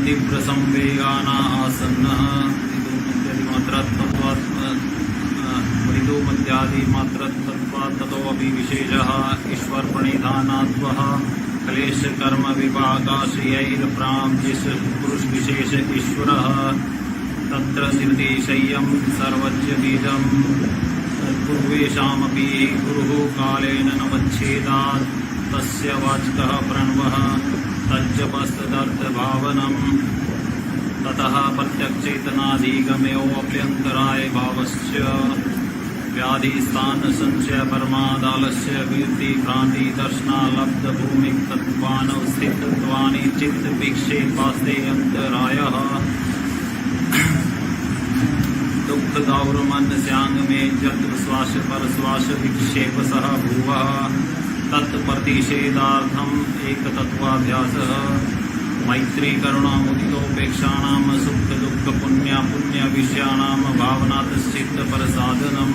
तीव्रसंवेगाना आसन्नः मृदु मध्यादि मात्रत्वात् ततोऽपि विशेषः ईश्वर प्रणिधानात्वः क्लेश कर्म विभागाश्रयैर्प्रां जिस पुरुष विशेष ईश्वरः तत्र निर्देशय्यं सर्वज्ञ बीजं पूर्वेषामपि गुरुः कालेन न वच्छेदात् तस्य वाचकः प्रणवः तज्जपस्तदर्थभावनम् ततः प्रत्यक्षेतनाधिगम्योऽप्यन्तराय भावश्च व्याधिस्थान संशय परमादालस्य कीर्ति भ्रांति दर्शनालब्ध भूमि तत्वान स्थितत्वानि चित्त विक्षेपास्ते अंतरायः दुख दौर्मन स्यांग में जत श्वास पर श्वास विक्षेप सह भुवः तत्प्रतिषेधार्थम एक तत्वाभ्यासः मैत्री करुणा मुदितोपेक्षाणाम सुख दुख पुण्य पुण्य विषयाणाम भावनातश्चित्त प्रसादनम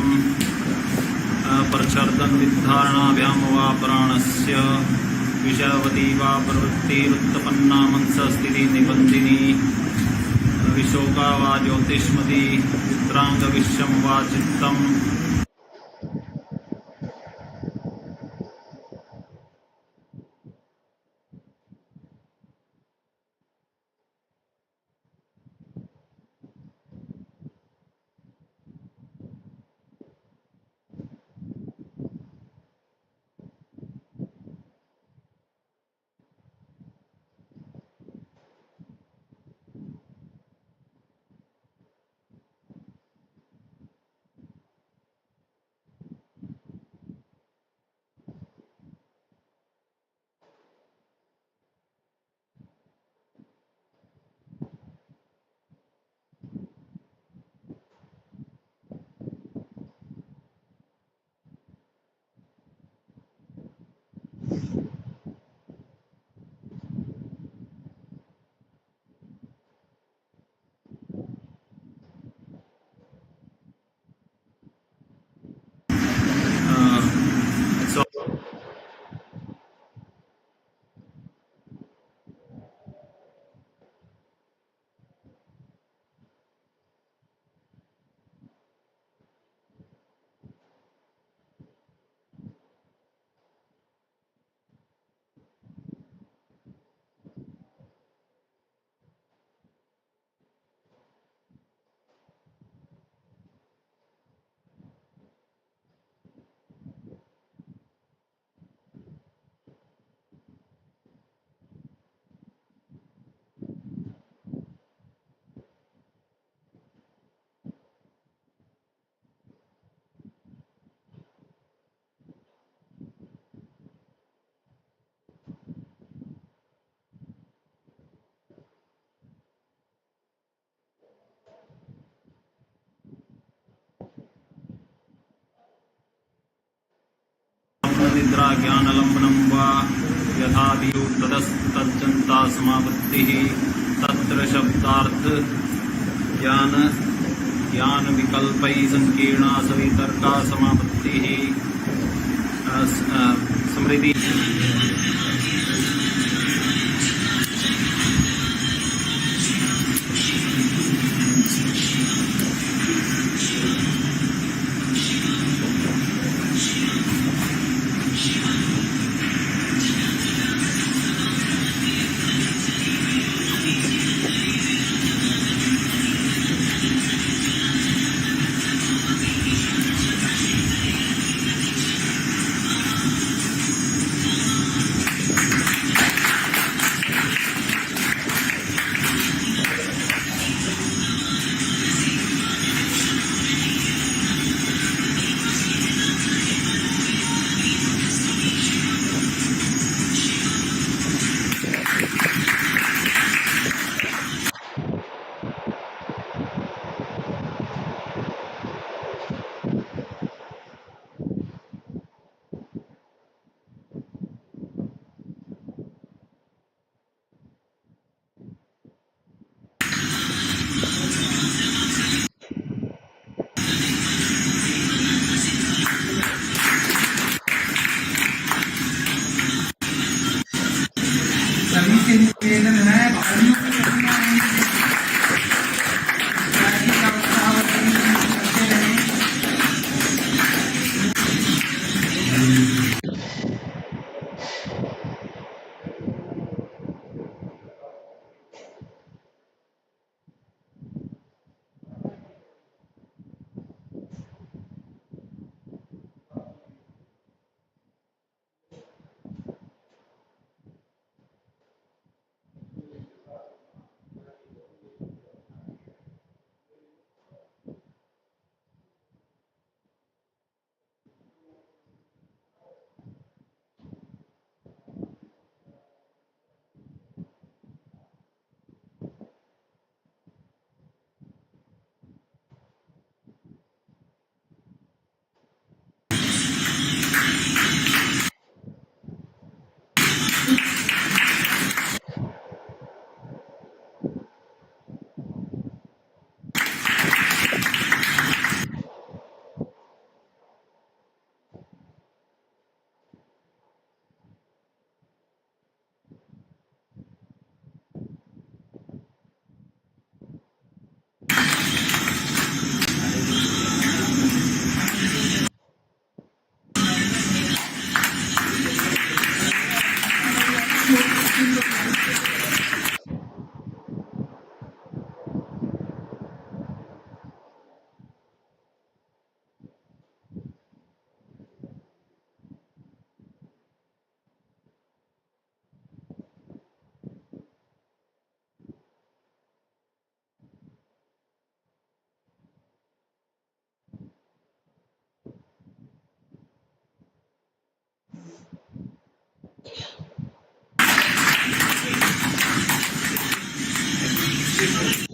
प्रचर्दन विद्धारणाभ्याम वा प्राणस्य विषयवती वा प्रवृत्तिरुत्पन्ना मनसा स्थिति निबंधिनी विशोका वा ज्योतिष्मती चित्रांग विश्वम वा चित्तम निद्रा ज्ञानलंबनं वा यथादियो तदस्तज्जन्ता समापत्तिः तत्र शब्दार्थ ज्ञान विकल्पै संकीर्णा सवितर्का समापत्तिः स्मृति सभी से निवेदन है भाइयों को करना है का उत्साह करते रहें। शिव